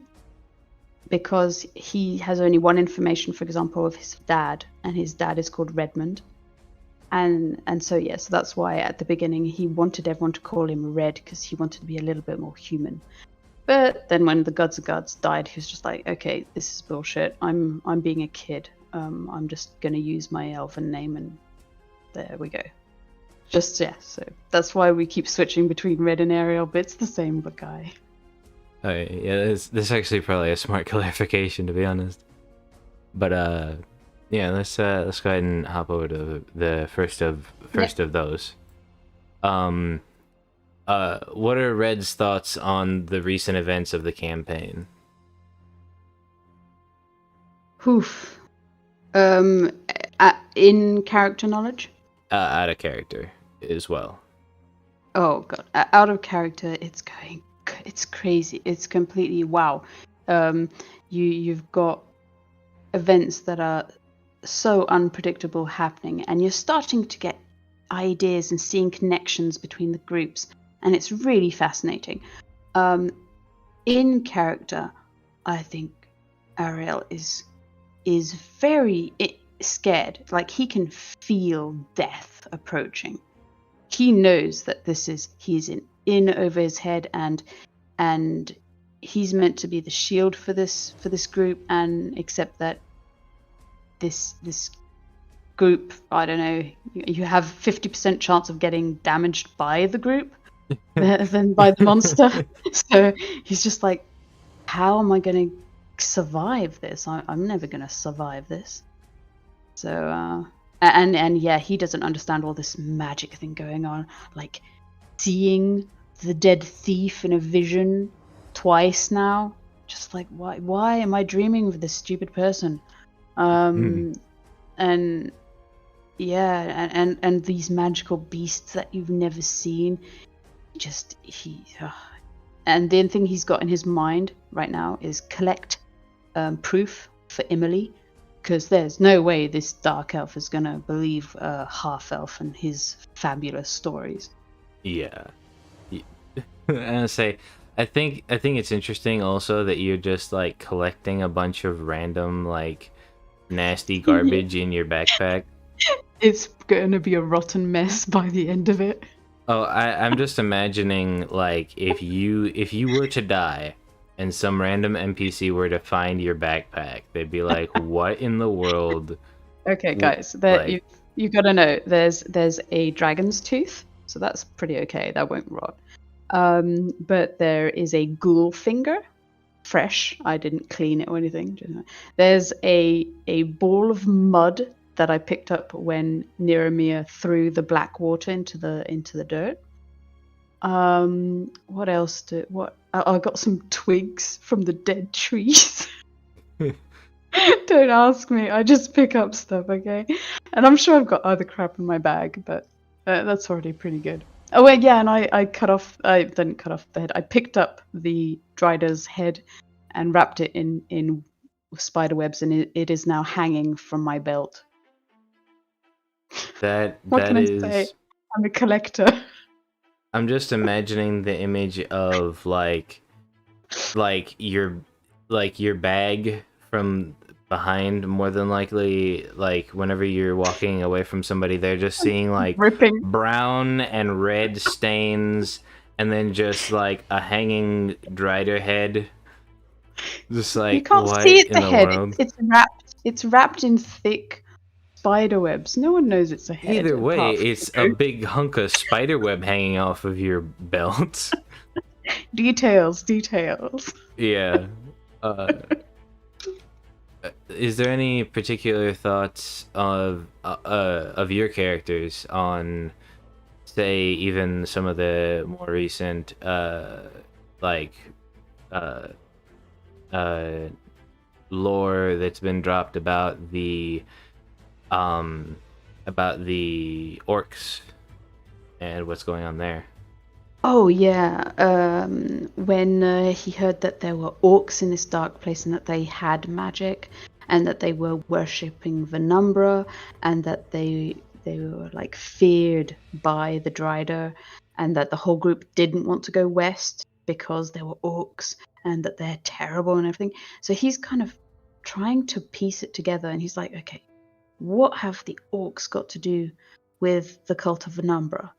because he has only one information, for example, of his dad, and his dad is called Redmond. And so that's why at the beginning he wanted everyone to call him Red, because he wanted to be a little bit more human. But then when the Gods of Gods died, he was just like, okay, this is bullshit. I'm being a kid. I'm just gonna use my elven name, and there we go. So that's why we keep switching between Red and Arael, but it's the same guy. Oh, yeah, this is actually probably a smart clarification, to be honest. But yeah, let's go ahead and hop over to the first of those. What are Red's thoughts on the recent events of the campaign? Oof. In character knowledge? Out of character as well. Oh god, out of character, it's crazy. It's completely wow. You've got events that are so unpredictable happening, and you're starting to get ideas and seeing connections between the groups, and it's really fascinating. In character, I think Arael is very scared. Like, he can feel death approaching. He knows that he's in over his head, and he's meant to be the shield for this group, and except that this group, I don't know, you have 50% chance of getting damaged by the group than by the monster. So he's just like, how am I going to survive this? I'm never going to survive this. So and yeah, he doesn't understand all this magic thing going on, like seeing the dead thief in a vision twice now. Just like, why am I dreaming of this stupid person? And yeah, and these magical beasts that you've never seen. And the thing he's got in his mind right now is collect proof for Emily, because there's no way this dark elf is gonna believe half elf and his fabulous stories. Yeah. And I think it's interesting also that you're just like collecting a bunch of random like nasty garbage in your backpack. It's gonna be a rotten mess by the end of it. Oh, I'm just imagining, like, if you were to die and some random NPC were to find your backpack, they'd be like, what in the world? Okay, guys, you gotta know, there's a dragon's tooth, so that's pretty okay, that won't rot. But there is a ghoul finger, fresh, I didn't clean it or anything. There's a ball of mud that I picked up when Niramir threw the black water into the dirt. What else? I got some twigs from the dead trees. Don't ask me. I just pick up stuff, okay? And I'm sure I've got other crap in my bag, but that's already pretty good. Oh wait, yeah, and I didn't cut off the head. I picked up the Drider's head and wrapped it in spider webs, and it is now hanging from my belt. What can I say? I'm a collector. I'm just imagining the image of like your bag from behind, more than likely, like whenever you're walking away from somebody, they're just seeing like Ripping. brown and red stains, and then just like a hanging Drider head. Just like, you can't what see it's in a the head. world? It's wrapped in thick spider webs. No one knows it's a head. Either way, it's a big hunk of spider web hanging off of your belt. Details. Yeah. Is there any particular thoughts of your characters on, say, even some of the more recent lore that's been dropped about the orcs and what's going on there? Oh yeah, when he heard that there were orcs in this dark place and that they had magic, and that they were worshipping Venumbra, and that they they were like feared by the Drider, and that the whole group didn't want to go west because there were orcs and that they're terrible and everything. So he's kind of trying to piece it together, and he's like, okay, what have the orcs got to do with the cult of Venumbra?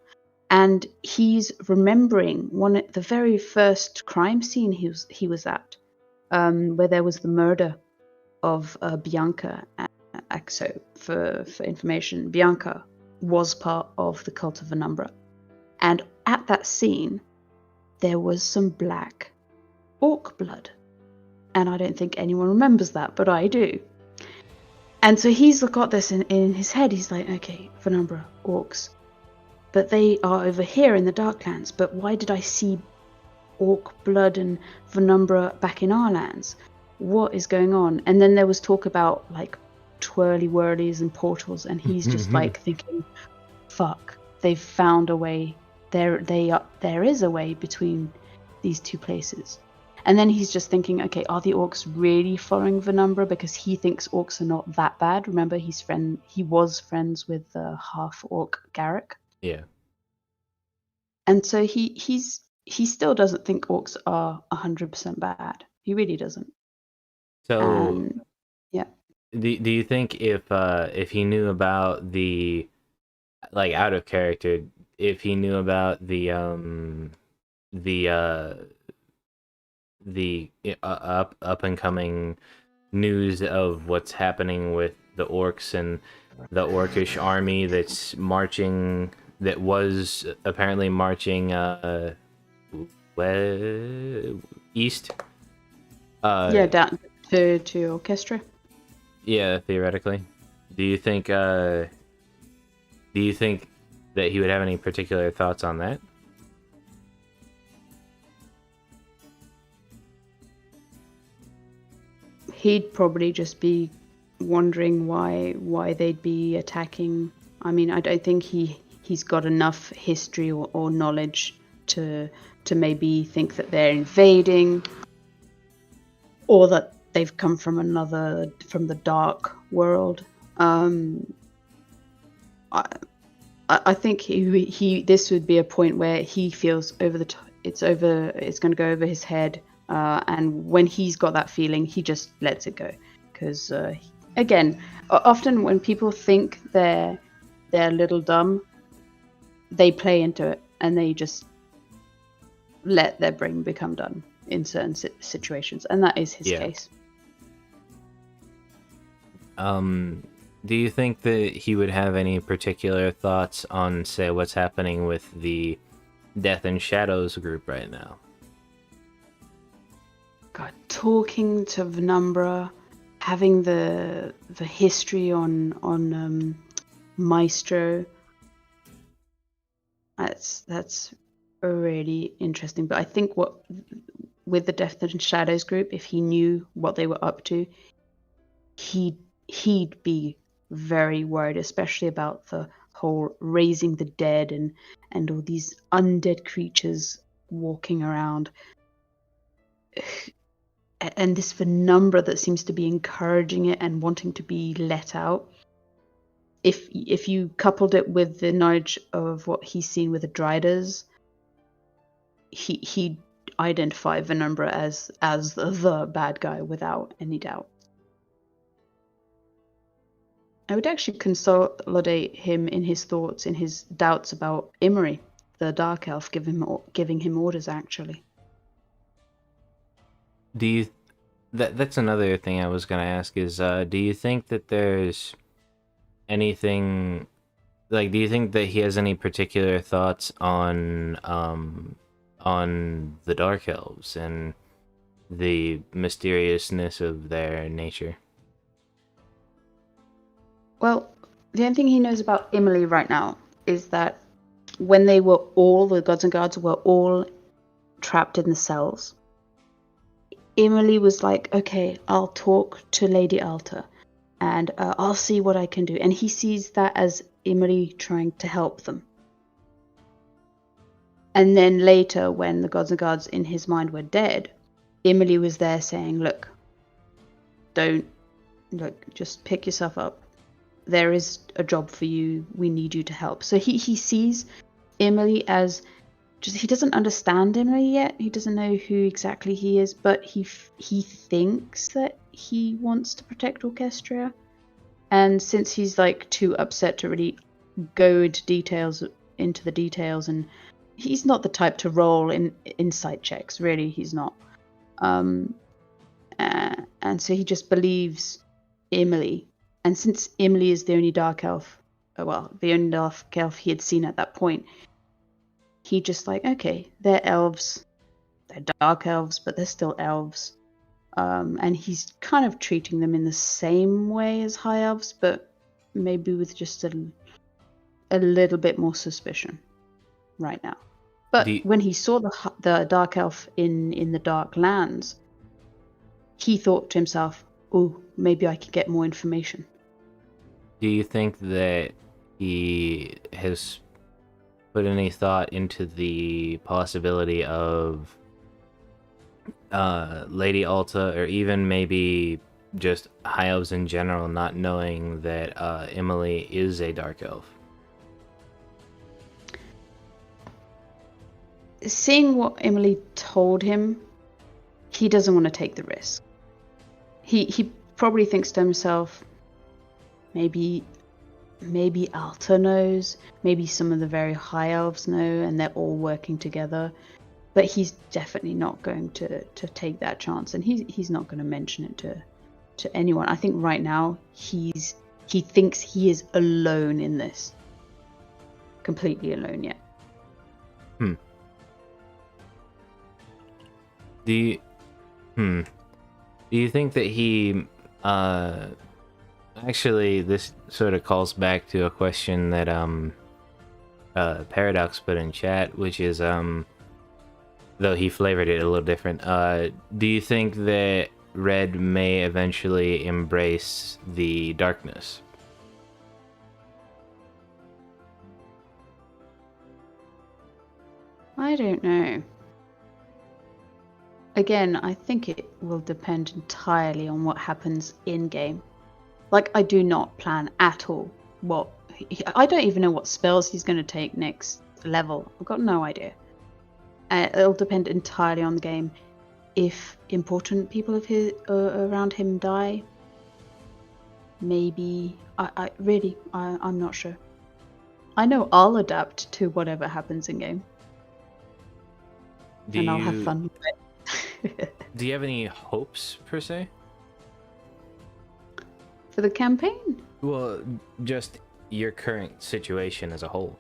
And he's remembering the very first crime scene he was at, where there was the murder of Bianca. So for information, Bianca was part of the cult of Venumbra, and at that scene there was some black orc blood, and I don't think anyone remembers that, but I do. And so he's got this in his head. He's like, okay, Venumbra, orcs, but they are over here in the Darklands. But why did I see orc blood and Venumbra back in our lands? What is going on? And then there was talk about like twirly whirlies and portals, and he's just like thinking, fuck, they've found a way. There is a way between these two places. And then he's just thinking, okay, are the orcs really following Venumbra? Because he thinks orcs are not that bad. Remember, he was friends with the half-orc Garrick. Yeah. And so he still doesn't think orcs are 100% bad. He really doesn't. So, yeah. Do you think if he knew about the, like, out of character, if he knew about the up and coming news of what's happening with the orcs and the orcish army that was apparently marching east, down to Orchestra. Yeah, theoretically. Do you think that he would have any particular thoughts on that? He'd probably just be wondering why they'd be attacking. I mean, I don't think he's got enough history or knowledge to maybe think that they're invading, or that they've come from from the dark world. I think this would be a point where he feels it's going to go over his head. And when he's got that feeling, he just lets it go. Because, again, often when people think they're a little dumb, they play into it and they just let their brain become dumb in certain situations. And that is his case. Do you think that he would have any particular thoughts on, say, what's happening with the Death and Shadows group right now? God, talking to Venumbra, having the history on Maestro, that's really interesting. But I think with the Death and Shadows group, if he knew what they were up to, he'd be very worried, especially about the whole raising the dead and all these undead creatures walking around. And this Venumbra that seems to be encouraging it and wanting to be let out. If you coupled it with the knowledge of what he's seen with the Driders, he'd identify Venumbra as the bad guy without any doubt. I would actually consolidate him in his thoughts, in his doubts about Imri, the Dark Elf, giving him orders, actually. That's another thing I was going to ask is, do you think that there's anything, like, do you think that he has any particular thoughts on the Dark Elves and the mysteriousness of their nature? Well, the only thing he knows about Emily right now is that when the gods and guards were all trapped in the cells, Emily was like, okay, I'll talk to Lady Alta and I'll see what I can do. And he sees that as Emily trying to help them. And then later, when the gods and guards in his mind were dead, Emily was there saying, look, just pick yourself up. there is a job for you. We need you to help. So he sees Emily as just, he doesn't understand Emily yet. He doesn't know who exactly he is, but he thinks that he wants to protect Orchestra. And since he's like too upset to really go into the details, and he's not the type to roll in insight checks, really, he's not. And so he just believes Emily. And since Emily is the only dark elf, the only dark elf he had seen at that point, he just like, okay, they're elves, they're dark elves, but they're still elves. And he's kind of treating them in the same way as high elves, but maybe with just a little bit more suspicion right now. But when he saw the dark elf in the dark lands, he thought to himself, oh, maybe I could get more information. Do you think that he has put any thought into the possibility of Lady Alta, or even maybe just high elves in general, not knowing that Emily is a dark elf? Seeing what Emily told him, he doesn't want to take the risk. He probably thinks to himself, maybe Alta knows, maybe some of the very high elves know, and they're all working together. But he's definitely not going to take that chance, and he's not going to mention it to anyone. I think right now he thinks he is alone in this, completely alone yet. Do you think that he actually, this sort of calls back to a question that Paradox put in chat, which is though he flavored it a little different. Do you think that Red may eventually embrace the darkness? I don't know. Again, I think it will depend entirely on what happens in-game. Like, I do not plan at all I don't even know what spells he's going to take next level. I've got no idea. It'll depend entirely on the game. If important people of his around him die, maybe. I'm not sure. I know I'll adapt to whatever happens in game, and I'll have fun with it. Do you have any hopes per se for the campaign? Well, just your current situation as a whole.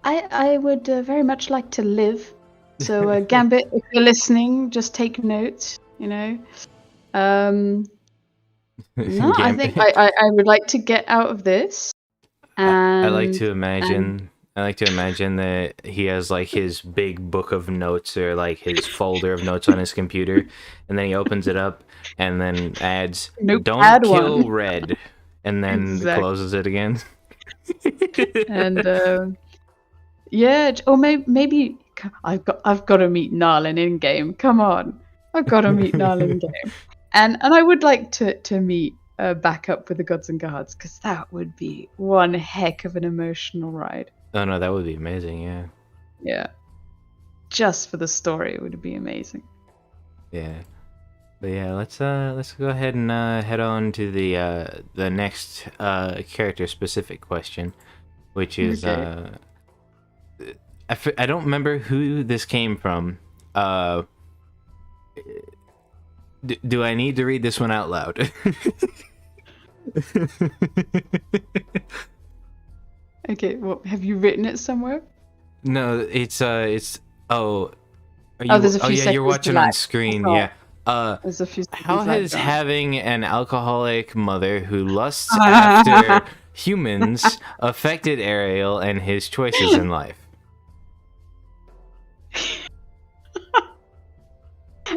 I would very much like to live. So Gambit, if you're listening, just take notes. No, I think I would like to get out of this. And I like to imagine. I like to imagine that he has like his big book of notes, or like his folder of notes on his computer, and then he opens it up and then adds, "Don't kill Red," and then closes it again. And yeah, or maybe I've got to meet Narlin in game. Come on, I've got to meet Narlin in game, and I would like to meet back up with the Gods and Guards, because that would be one heck of an emotional ride. Oh no, that would be amazing. Yeah. Yeah. Just for the story, it would be amazing. Yeah. But yeah, let's go ahead and head on to the next character specific question, which is I don't remember who this came from. Do I need to read this one out loud? Okay, well, have you written it somewhere? No, it's there's a few seconds you're watching on screen. Yeah. There's a few how has having an alcoholic mother who lusts after humans affected Arael and his choices in life?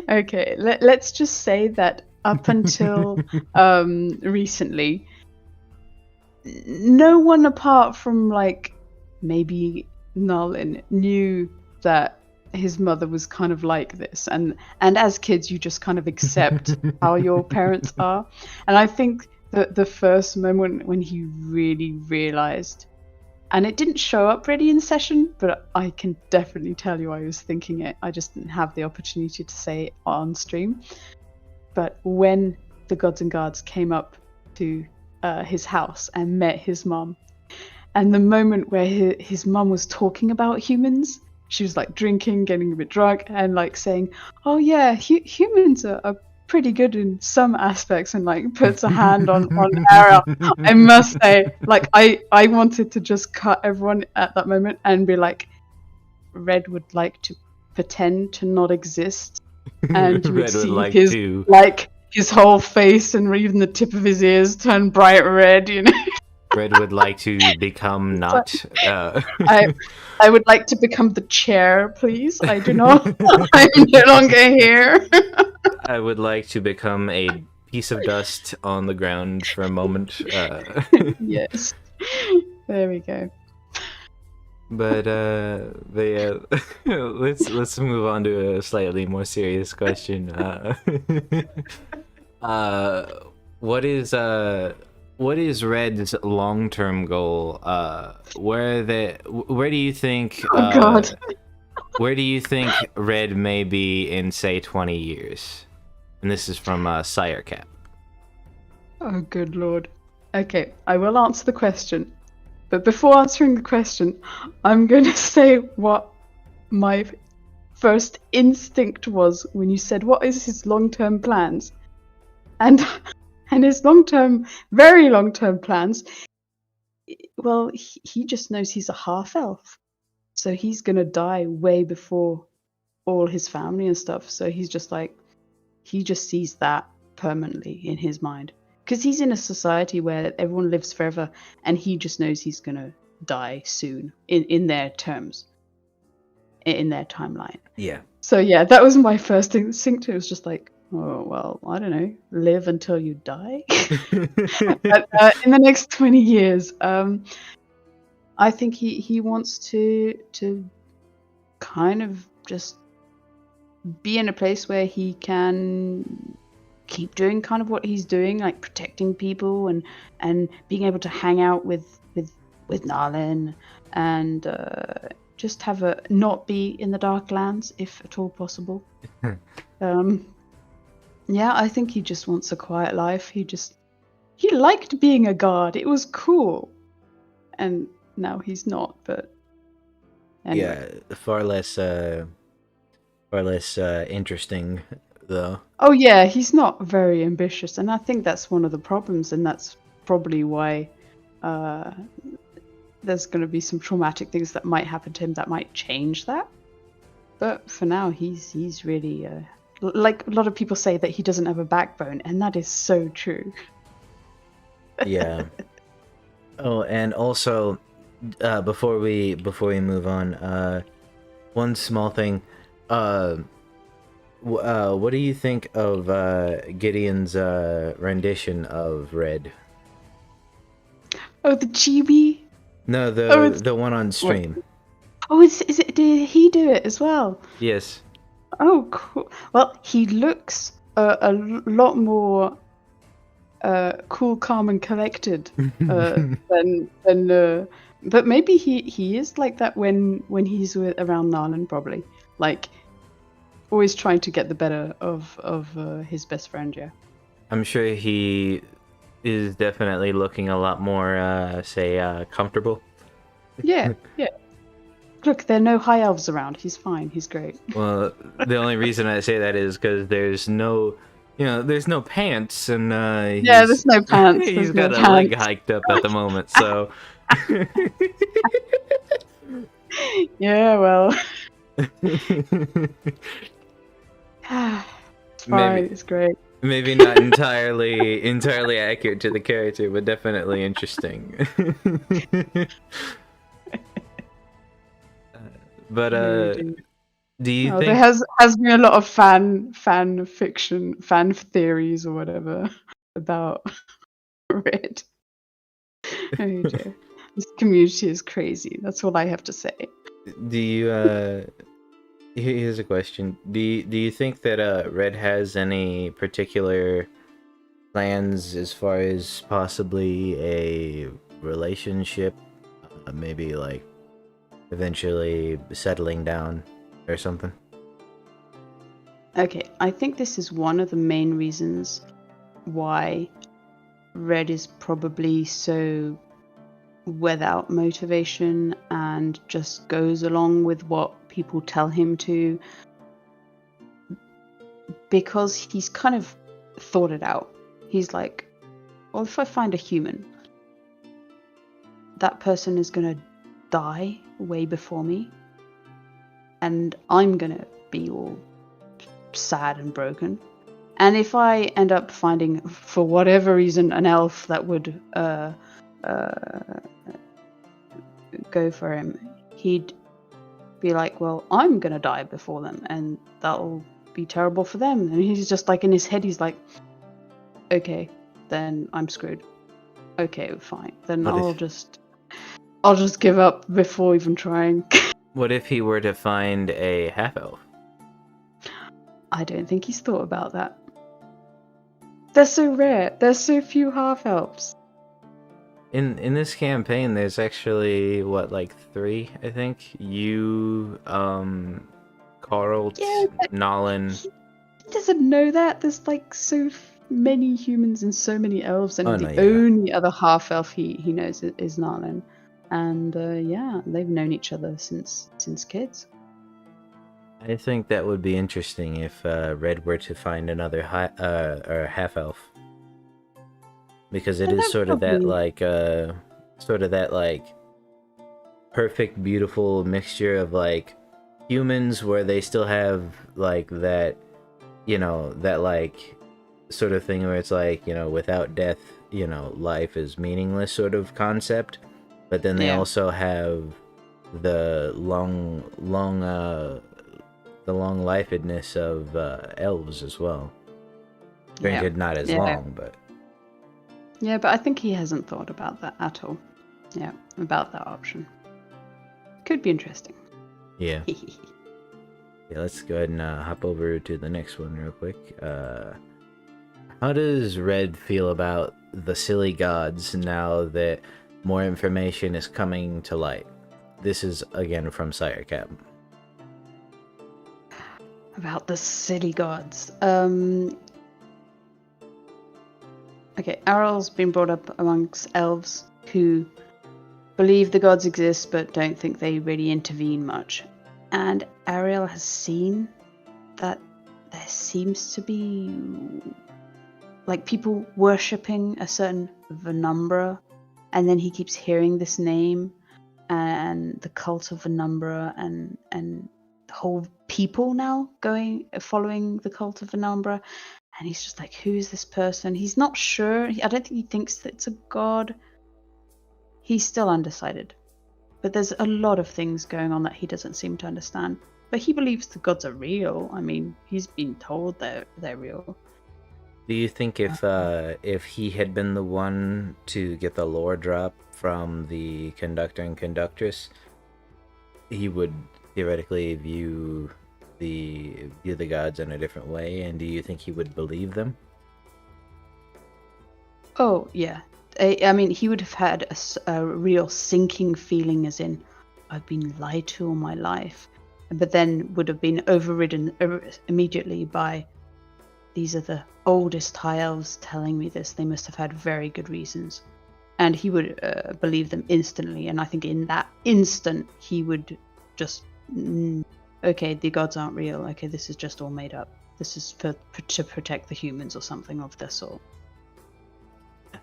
Okay, let's just say that up until recently, no one apart from like maybe Narlin knew that his mother was kind of like this, and as kids you just kind of accept how your parents are, and I think the first moment when he really realized, and it didn't show up really in session, but I can definitely tell you I was thinking it. I just didn't have the opportunity to say it on stream. But when the gods and guards came up to his house and met his mum, and the moment where his mum was talking about humans, she was like drinking, getting a bit drunk, and like saying, "Oh yeah, humans are pretty good in some aspects," and like puts a hand on Arael. I must say, like I wanted to just cut everyone at that moment and be like, Red would like to pretend to not exist, and you would Red would see like his to. like his whole face and even the tip of his ears turn bright red, you know. Red would like to become not. I would like to become the chair, please. I do not. I'm no longer here. I would like to become a piece of dust on the ground for a moment. Yes. There we go. But yeah, let's move on to a slightly more serious question. What is Red's long-term goal? Where do you think? Oh God. Where do you think Red may be in, say, 20 years? And this is from Sirecap. Oh, good lord. Okay, I will answer the question. But before answering the question, I'm going to say what my first instinct was when you said, what is his long-term plans? And his long-term, very long-term plans, well, he just knows he's a half-elf. So he's going to die way before all his family and stuff. So he's just like, he just sees that permanently in his mind. Because he's in a society where everyone lives forever, and he just knows he's going to die soon in their terms, in their timeline. Yeah. So yeah, that was my first instinct. It was just like, oh, well, I don't know, live until you die. But in the next 20 years, I think he wants to kind of just be in a place where he can keep doing kind of what he's doing, like protecting people and being able to hang out with Narlin and just have a not be in the Darklands if at all possible. Yeah, I think he just wants a quiet life. He liked being a guard. It was cool. And now he's not, but anyway. Yeah, far less interesting though. Oh yeah, he's not very ambitious, and I think that's one of the problems, and that's probably why there's going to be some traumatic things that might happen to him that might change that. But for now, he's really like a lot of people say that he doesn't have a backbone, and that is so true. Yeah. Oh, and also, before we move on, one small thing. What do you think of Gideon's rendition of Red? Oh, the chibi? No, the one on stream. What? Oh, is it? Did he do it as well? Yes. Oh, cool. Well, he looks a lot more cool, calm, and collected than. But maybe he is like that when he's around Narlan, probably. Like, always trying to get the better of his best friend, yeah. I'm sure he is definitely looking a lot more, comfortable. Yeah, yeah. Look, there are no high elves around. He's fine. He's great. Well, the only reason I say that is because there's no pants, and yeah, there's no pants. He's got a leg hiked up at the moment, so. Yeah, well. It's fine. It's great. Maybe not entirely accurate to the character, but definitely interesting. But do you think there has been a lot of fan fiction, fan theories or whatever about Red? Oh dear. This community is crazy. That's all I have to say. Do you here's a question. Do you think that Red has any particular plans as far as possibly a relationship, maybe like eventually settling down or something? Okay, I think this is one of the main reasons why Red is probably so without motivation and just goes along with what people tell him to, because he's kind of thought it out. He's like, well, if I find a human, that person is going to die way before me, and I'm going to be all sad and broken. And if I end up finding, for whatever reason, an elf that would go for him, he'd be like, well, I'm gonna die before them, and that'll be terrible for them. And he's just like, in his head, he's like, okay, then I'm screwed. Okay, fine, then I'll just give up before even trying. What if he were to find a half-elf? I don't think he's thought about that. They're so rare. There's so few half-elves. In this campaign, there's actually, what, like 3, I think? You, Carl, Yeah, Nolan. He doesn't know that. There's like so many humans and so many elves, and only other half-elf he knows is Narlin. And yeah, they've known each other since kids. I think that would be interesting if Red were to find another half-elf. Because it is sort of that perfect, beautiful mixture of like humans where they still have like that, that like sort of thing where it's like, without death, life is meaningless sort of concept. But then they also have the long lifedness of elves as well. Granted, not as long, but... Yeah, but I think he hasn't thought about that at all. Yeah, about that option. Could be interesting. Yeah. Yeah, let's go ahead and hop over to the next one real quick. How does Red feel about the silly gods now that more information is coming to light? This is, again, from Sirecap. About the silly gods. Okay, Arael's been brought up amongst elves who believe the gods exist but don't think they really intervene much. And Arael has seen that there seems to be like people worshipping a certain Venumbra, and then he keeps hearing this name and the cult of Venumbra and the whole people now following the cult of Venumbra. And he's just like, who is this person? He's not sure. I don't think he thinks that it's a god. He's still undecided. But there's a lot of things going on that he doesn't seem to understand. But he believes the gods are real. I mean, he's been told they're real. Do you think if he had been the one to get the lore drop from the conductor and conductress, he would theoretically view the gods in a different way, and do you think he would believe them? Oh, yeah. I mean, he would have had a real sinking feeling, as in, I've been lied to all my life, but then would have been overridden immediately by, these are the oldest high elves telling me this. They must have had very good reasons. And he would believe them instantly, and I think in that instant, he would just... okay, the gods aren't real. Okay, this is just all made up. This is to protect the humans or something of the sort.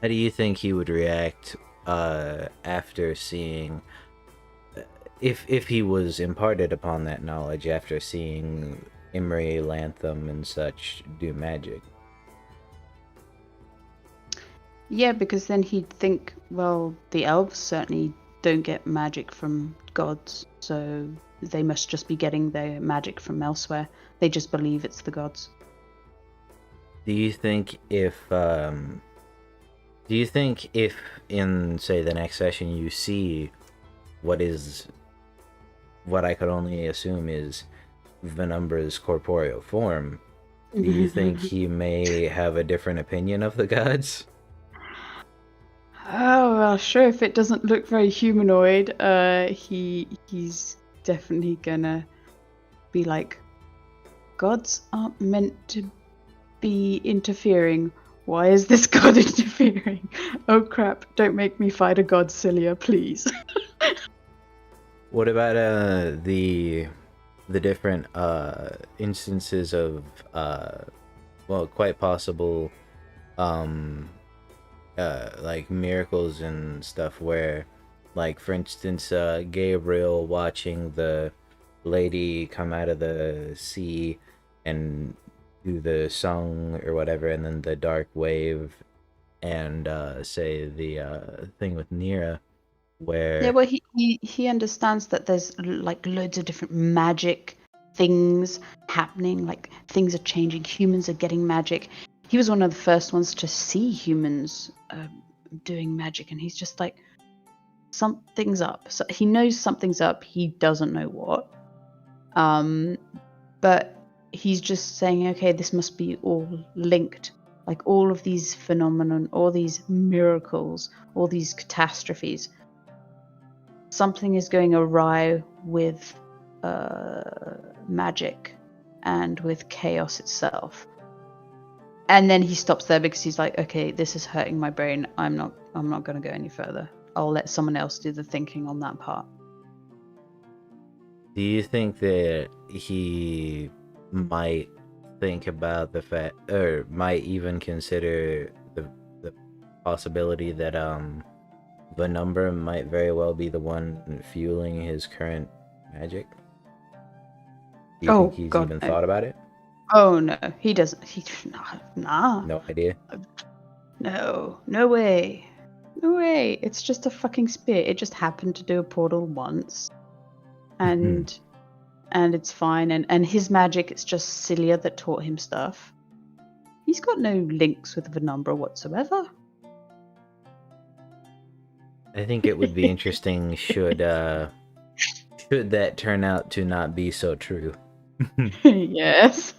How do you think he would react after seeing, if he was imparted upon that knowledge after seeing Imri, Lantham, and such do magic? Yeah, because then he'd think, well, the elves certainly don't get magic from gods, so they must just be getting their magic from elsewhere. They just believe it's the gods. Do you think if in, say, the next session you see what I could only assume is Venumbra's corporeal form, Do you think he may have a different opinion of the gods? Oh well, sure. If it doesn't look very humanoid, he's definitely gonna be like, gods aren't meant to be interfering. Why is this god interfering? Oh crap! Don't make me fight a god, Cilia, please. What about the different instances of well, quite possible like miracles and stuff where, like, for instance, Gabriel watching the lady come out of the sea and do the song or whatever, and then the dark wave, and say the thing with Nira Yeah, where well, he understands that there's like loads of different magic things happening. Like things are changing. Humans are getting magic. He was one of the first ones to see humans doing magic, and he's just like, something's up. So he knows something's up. He doesn't know what. But he's just saying, okay, this must be all linked. Like all of these phenomenon, all these miracles, all these catastrophes. Something is going awry with magic and with chaos itself. And then he stops there because he's like, okay, this is hurting my brain. I'm not going to go any further. I'll let someone else do the thinking on that part. do you think that he might think about the fact, or might even consider the possibility that the number might very well be the one fueling his current magic? Do you think he's God, even no. thought about it? Oh no, he doesn't. Nah. No idea. No way. No way. It's just a fucking spear. It just happened to do a portal once. And it's fine. And his magic, it's just Cilia that taught him stuff. He's got no links with Venumbra whatsoever. I think it would be interesting should that turn out to not be so true. Yes.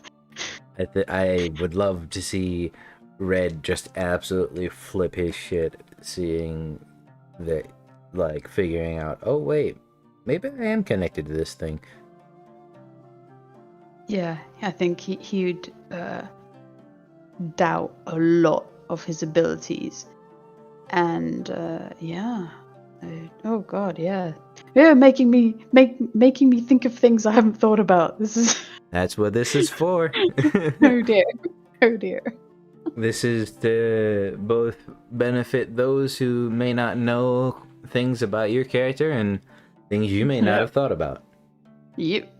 I would love to see Red just absolutely flip his shit, seeing that, like, figuring out, oh wait, maybe I am connected to this thing. Yeah, I think he'd doubt a lot of his abilities. And yeah. Oh god, yeah. Yeah, making me think of things I haven't thought about. This is That's what this is for. oh dear. Oh dear. This is to both benefit those who may not know things about your character and things you may not have thought about. Yep.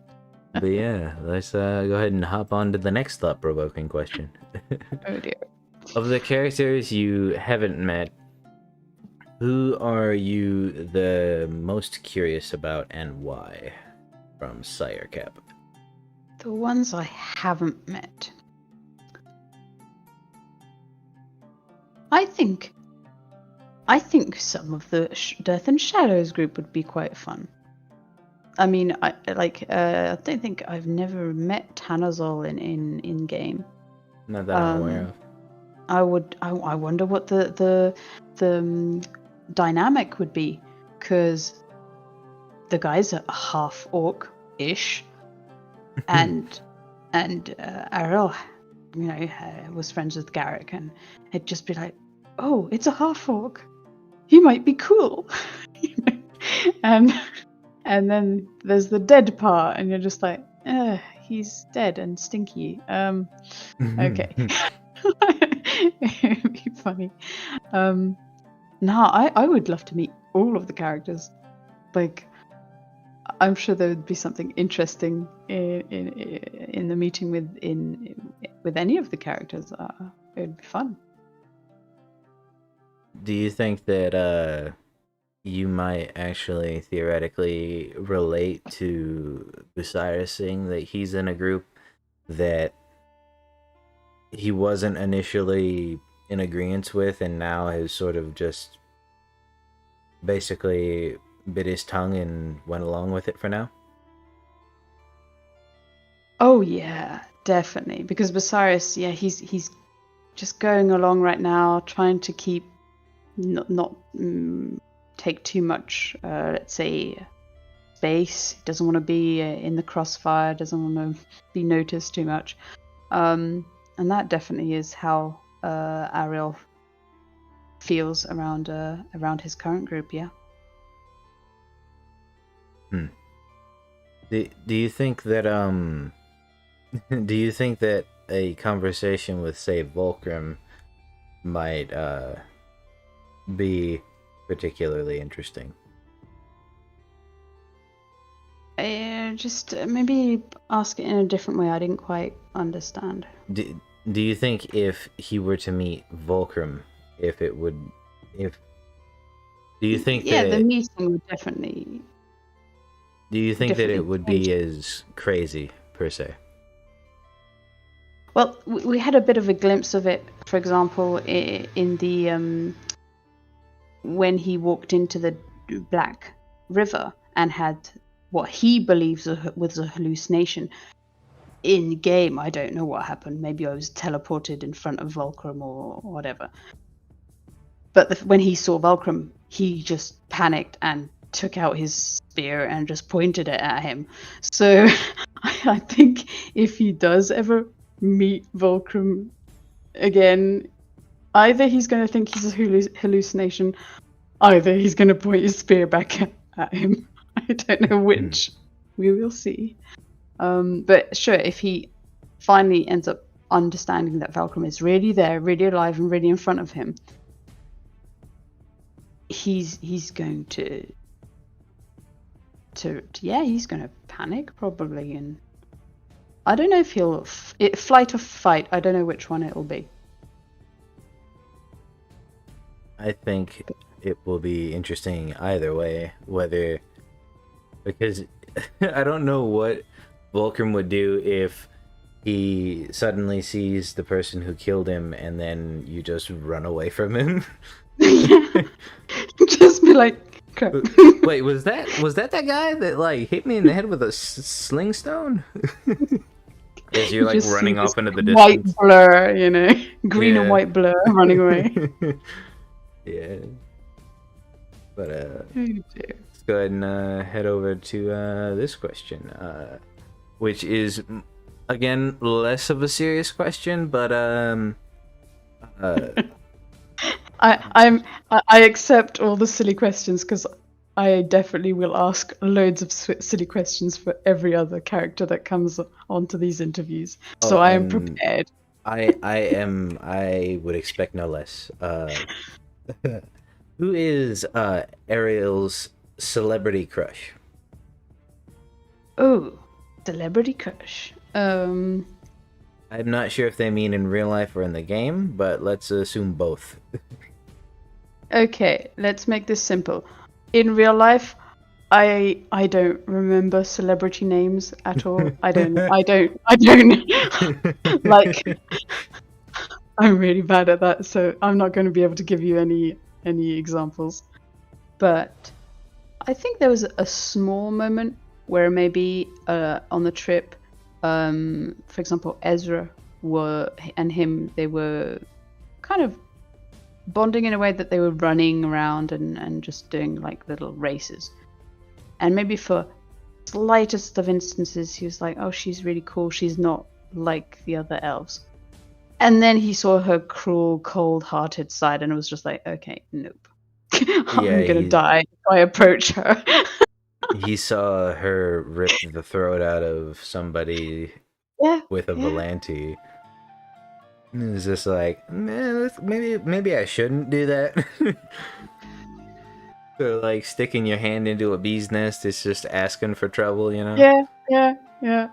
But yeah, let's go ahead and hop on to the next thought-provoking question. Oh dear. Of the characters you haven't met, who are you the most curious about and why? From Sire Cap. The ones I haven't met. I think some of the Death and Shadows group would be quite fun. I mean, I don't think I've never met Tanazol in game. Not that I'm aware of. I wonder what the dynamic would be, because the guy's a half orc ish, and Arael, was friends with Garrick, and it'd just be like, oh, it's a half orc, he might be cool, and then there's the dead part, and you're just like, he's dead and stinky. Okay. It'd be funny. I would love to meet all of the characters. Like, I'm sure there would be something interesting in the meeting with any of the characters. It would be fun. Do you think that you might actually theoretically relate to Bucyrus, saying that he's in a group that he wasn't initially in agreement with and now has sort of just basically bit his tongue and went along with it for now? Oh yeah, definitely. Because Basiris, yeah, he's just going along right now, trying to keep not take too much, let's say, space. He doesn't want to be in the crossfire. Doesn't want to be noticed too much. And that definitely is how Arael feels around his current group. Yeah. Do you think that do you think that a conversation with, say, Volcrum might be particularly interesting? Just maybe ask it in a different way. I didn't quite understand. Do you think if he were to meet Volcrum, if it would, if do you think Yeah, that the meeting would definitely. do you think that it Definitely would change. be as crazy per se? Well, we had a bit of a glimpse of it, for example, in the when he walked into the Black River and had what he believes was a hallucination. In game, I don't know what happened. Maybe I was teleported in front of Volcrum or whatever. But when he saw Volcrum, he just panicked and took out his spear and just pointed it at him. So I think if he does ever meet Volcrum again, either he's going to think he's a hallucination, either he's going to point his spear back at him. I don't know which. We will see. But sure, if he finally ends up understanding that Volcrum is really there, really alive, and really in front of him, he's going to he's going to panic probably, and I don't know if he'll flight or fight. I don't know which one it'll be. I think it will be interesting either way, whether, because I don't know what Volcrum would do if he suddenly sees the person who killed him and then you just run away from him. Just be like, crap. Wait, was that guy that like hit me in the head with a sling stone? As you're like Just running see off this into the white distance. blur, green and Yeah. white blur running away. Yeah. But Oh, dear. let's go ahead and head over to this question, which is again less of a serious question, but I accept all the silly questions because I definitely will ask loads of silly questions for every other character that comes onto these interviews. So I am prepared. I would expect no less. Who is Ariel's celebrity crush? Oh, celebrity crush. I'm not sure if they mean in real life or in the game, but let's assume both. Okay, let's make this simple. In real life, I don't remember celebrity names at all. I don't like I'm really bad at that, so I'm not going to be able to give you any examples. But I think there was a small moment where maybe on the trip, for example, Ezra they were kind of bonding in a way that they were running around and just doing like little races. And maybe for slightest of instances, he was like, oh, she's really cool. She's not like the other elves. And then he saw her cruel, cold-hearted side, and it was just like, okay, nope. I'm gonna die if I approach her. He saw her rip the throat out of somebody with a Volante. And it was just like, man, maybe I shouldn't do that. So like sticking your hand into a bee's nest is just asking for trouble, you know? Yeah. Yeah.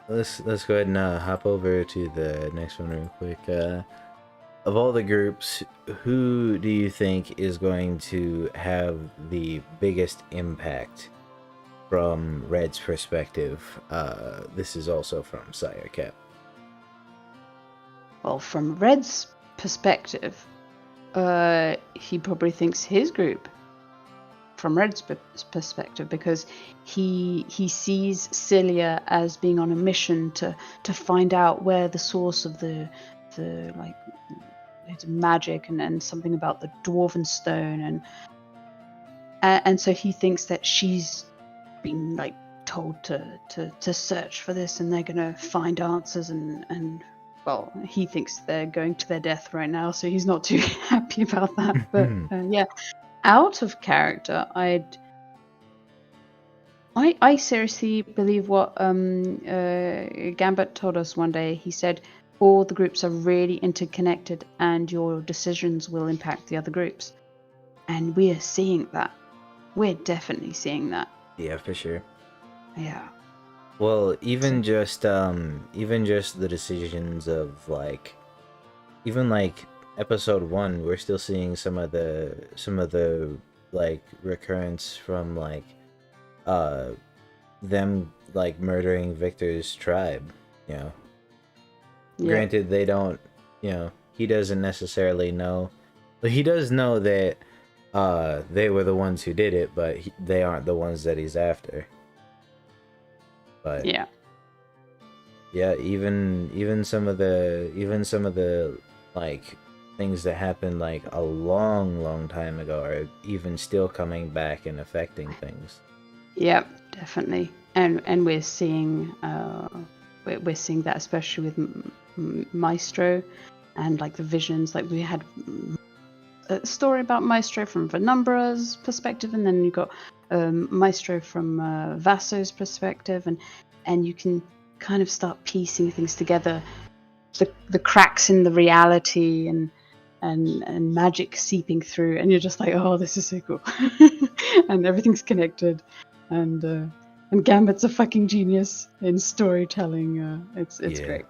Let's go ahead and hop over to the next one real quick. Of all the groups, who do you think is going to have the biggest impact from Red's perspective? This is also from Sire Cap. Well, from Red's perspective, he probably thinks his group Red's perspective, because he sees Celia as being on a mission to find out where the source of the like magic and something about the dwarven stone, and so he thinks that she's been like told to search for this, and they're gonna find answers, and well, he thinks they're going to their death right now, so he's not too happy about that. But yeah, out of character, I seriously believe what Gambit told us one day. He said all the groups are really interconnected, and your decisions will impact the other groups, and we are seeing that. We're definitely seeing that. Yeah, for sure. Yeah. Well, even just the decisions of like, even like episode 1, we're still seeing some of the like recurrence from like them like murdering Victor's tribe, you know. Yeah. Granted, they don't, you know, he doesn't necessarily know, but he does know that they were the ones who did it, but they aren't the ones that he's after. But yeah, even some of the like things that happened like a long time ago are even still coming back and affecting things. Yep, definitely, and we're seeing that especially with Maestro, and like the visions. Like we had a story about Maestro from Venumbra's perspective, and then you got Maestro from Vasso's perspective, and you can kind of start piecing things together, the cracks in the reality and magic seeping through, and you're just like, oh, this is so cool. And everything's connected, and Gambit's a fucking genius in storytelling. It's great.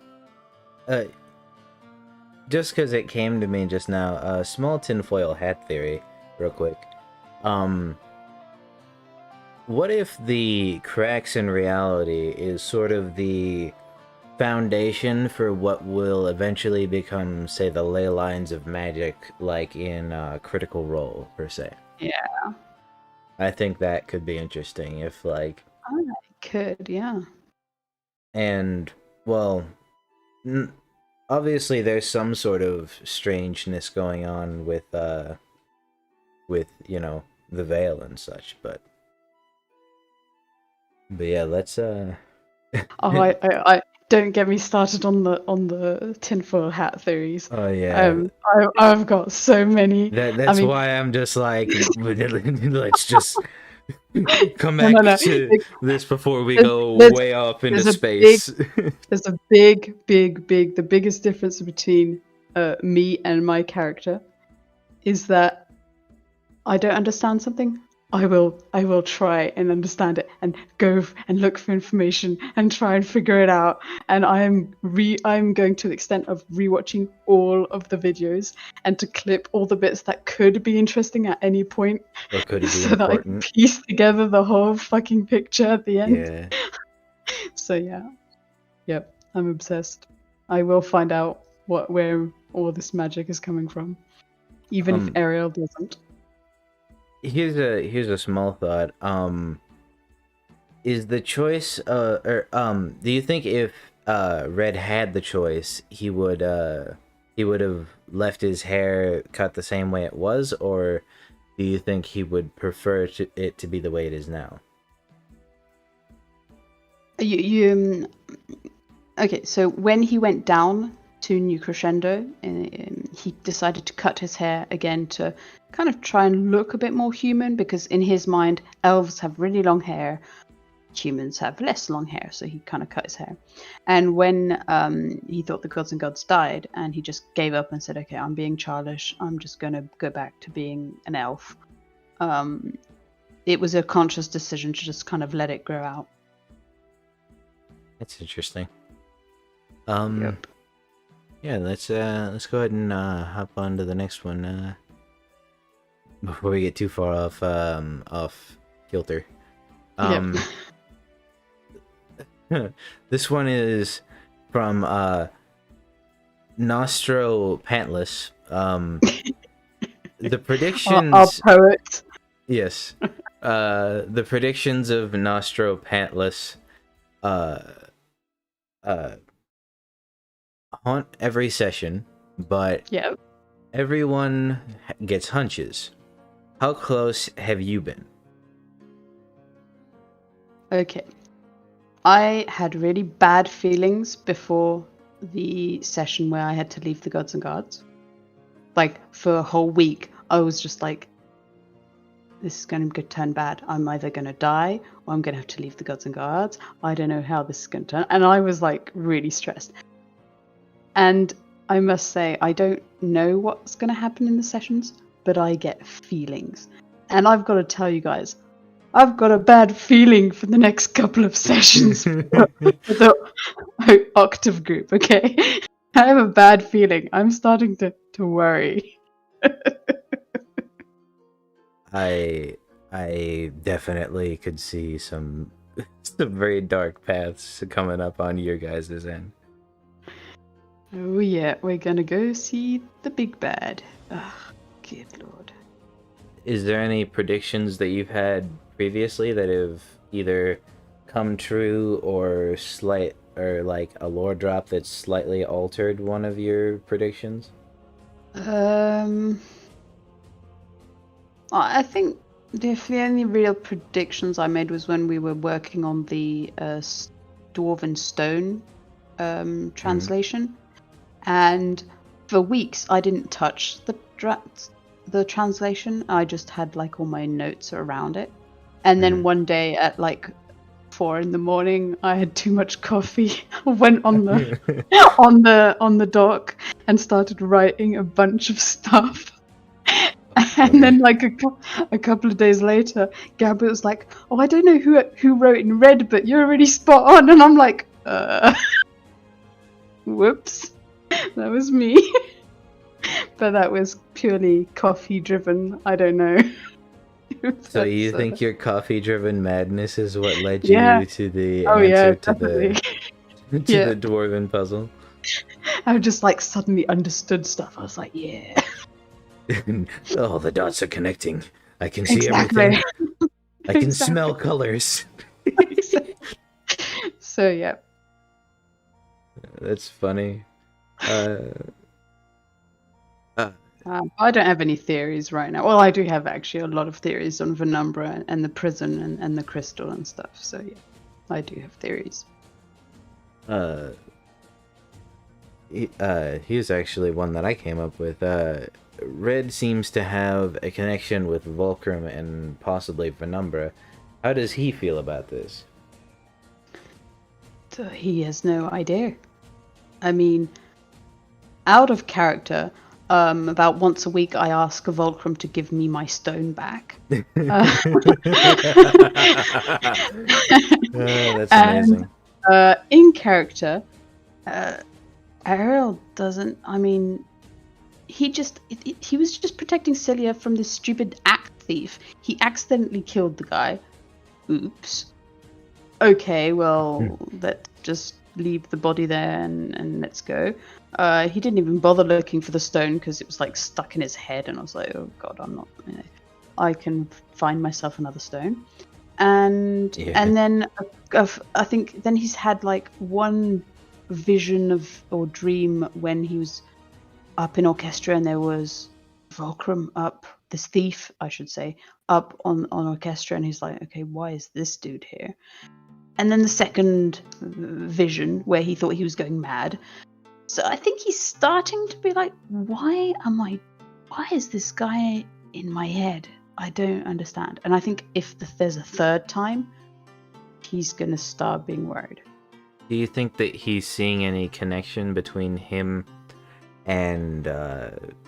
Just because it came to me just now, small tinfoil hat theory, real quick. What if the cracks in reality is sort of the foundation for what will eventually become, say, the ley lines of magic, like in Critical Role, per se? Yeah. I think that could be interesting if, like... Oh, it could, yeah. And, well... obviously, there's some sort of strangeness going on with, you know, the veil and such, but yeah, let's Oh, I don't get me started on the tinfoil hat theories. Oh yeah. I've got so many. That's why I'm just like, let's just come back to this before we go way off into space. There's a big, the biggest difference between me and my character is that I don't understand something. I will try and understand it and go and look for information and try and figure it out. And I'm going to the extent of rewatching all of the videos and to clip all the bits that could be interesting at any point, or could it be so important? that I can piece together the whole fucking picture at the end. Yeah. So yeah, yep, I'm obsessed. I will find out where all this magic is coming from, even if Arael doesn't. Here's a small thought. Is the choice do you think if Red had the choice, he would have left his hair cut the same way it was, or do you think he would prefer it to be the way it is now? Okay, so when he went down to New Crescendo, he decided to cut his hair again to kind of try and look a bit more human, because in his mind, elves have really long hair, humans have less long hair, so he kind of cut his hair. And when he thought the gods and gods died, and he just gave up and said, okay, I'm being childish, I'm just going to go back to being an elf. It was a conscious decision to just kind of let it grow out. That's interesting. Yep. Yeah, let's go ahead and hop on to the next one before we get too far off kilter. This one is from Nostro Pantless. The predictions. Our poet. Yes. the predictions of Nostro Pantless haunt every session, but Yeah. everyone gets hunches. How close have you been? Okay. I had really bad feelings before the session where I had to leave the Gods and Guards. Like, for a whole week, I was just like, this is going to turn bad. I'm either going to die or I'm going to have to leave the Gods and Guards. I don't know how this is going to turn. And I was like really stressed. And I must say, I don't know what's going to happen in the sessions, but I get feelings. And I've got to tell you guys, I've got a bad feeling for the next couple of sessions for the octave group, okay? I have a bad feeling. I'm starting to worry. I definitely could see some very dark paths coming up on your guys' end. Oh yeah, we're gonna go see the big bad. Ugh, good lord. Is there any predictions that you've had previously that have either come true or like a lore drop that's slightly altered one of your predictions? I think the only real predictions I made was when we were working on the Dwarven Stone translation, and for weeks I didn't touch the translation. I just had like all my notes around it, and then one day at like 4 a.m, I had too much coffee. Went on the on the dock and started writing a bunch of stuff. And then, like a couple of days later, Gabriel was like, "Oh, I don't know who wrote in red, but you're really spot on." And I'm like, "Whoops, that was me." But that was purely coffee-driven. I don't know. So you think your coffee-driven madness is what led Yeah. you to the Oh yeah, answer to definitely. the dwarven puzzle? I just like suddenly understood stuff. I was like, yeah. Oh, the dots are connecting. I can see Exactly. everything. I can Exactly. smell colors. So yeah. That's funny. I don't have any theories right now. Well, I do have actually a lot of theories on Venumbra and the prison and the crystal and stuff. So yeah, I do have theories. Here's actually one that I came up with. Red seems to have a connection with Volcrum and possibly Venumbra. How does he feel about this? So he has no idea. I mean, out of character, about once a week I ask a Volcrum to give me my stone back. That's amazing. And, in character, Arael doesn't. I mean, he was just protecting Celia from this stupid axe thief. He accidentally killed the guy. Oops. Okay, well, let's just leave the body there and let's go. He didn't even bother looking for the stone because it was like stuck in his head, and I was like, oh god, I'm not. You know, I can find myself another stone. And then I think then he's had like one vision or dream when he was up in Orchestra and there was Volcrum up, this thief I should say, up on Orchestra, and he's like, okay, why is this dude here? And then the second vision where he thought he was going mad. So I think he's starting to be like, why is this guy in my head? I don't understand. And I think if there's a third time, he's gonna start being worried. Do you think that he's seeing any connection between him and,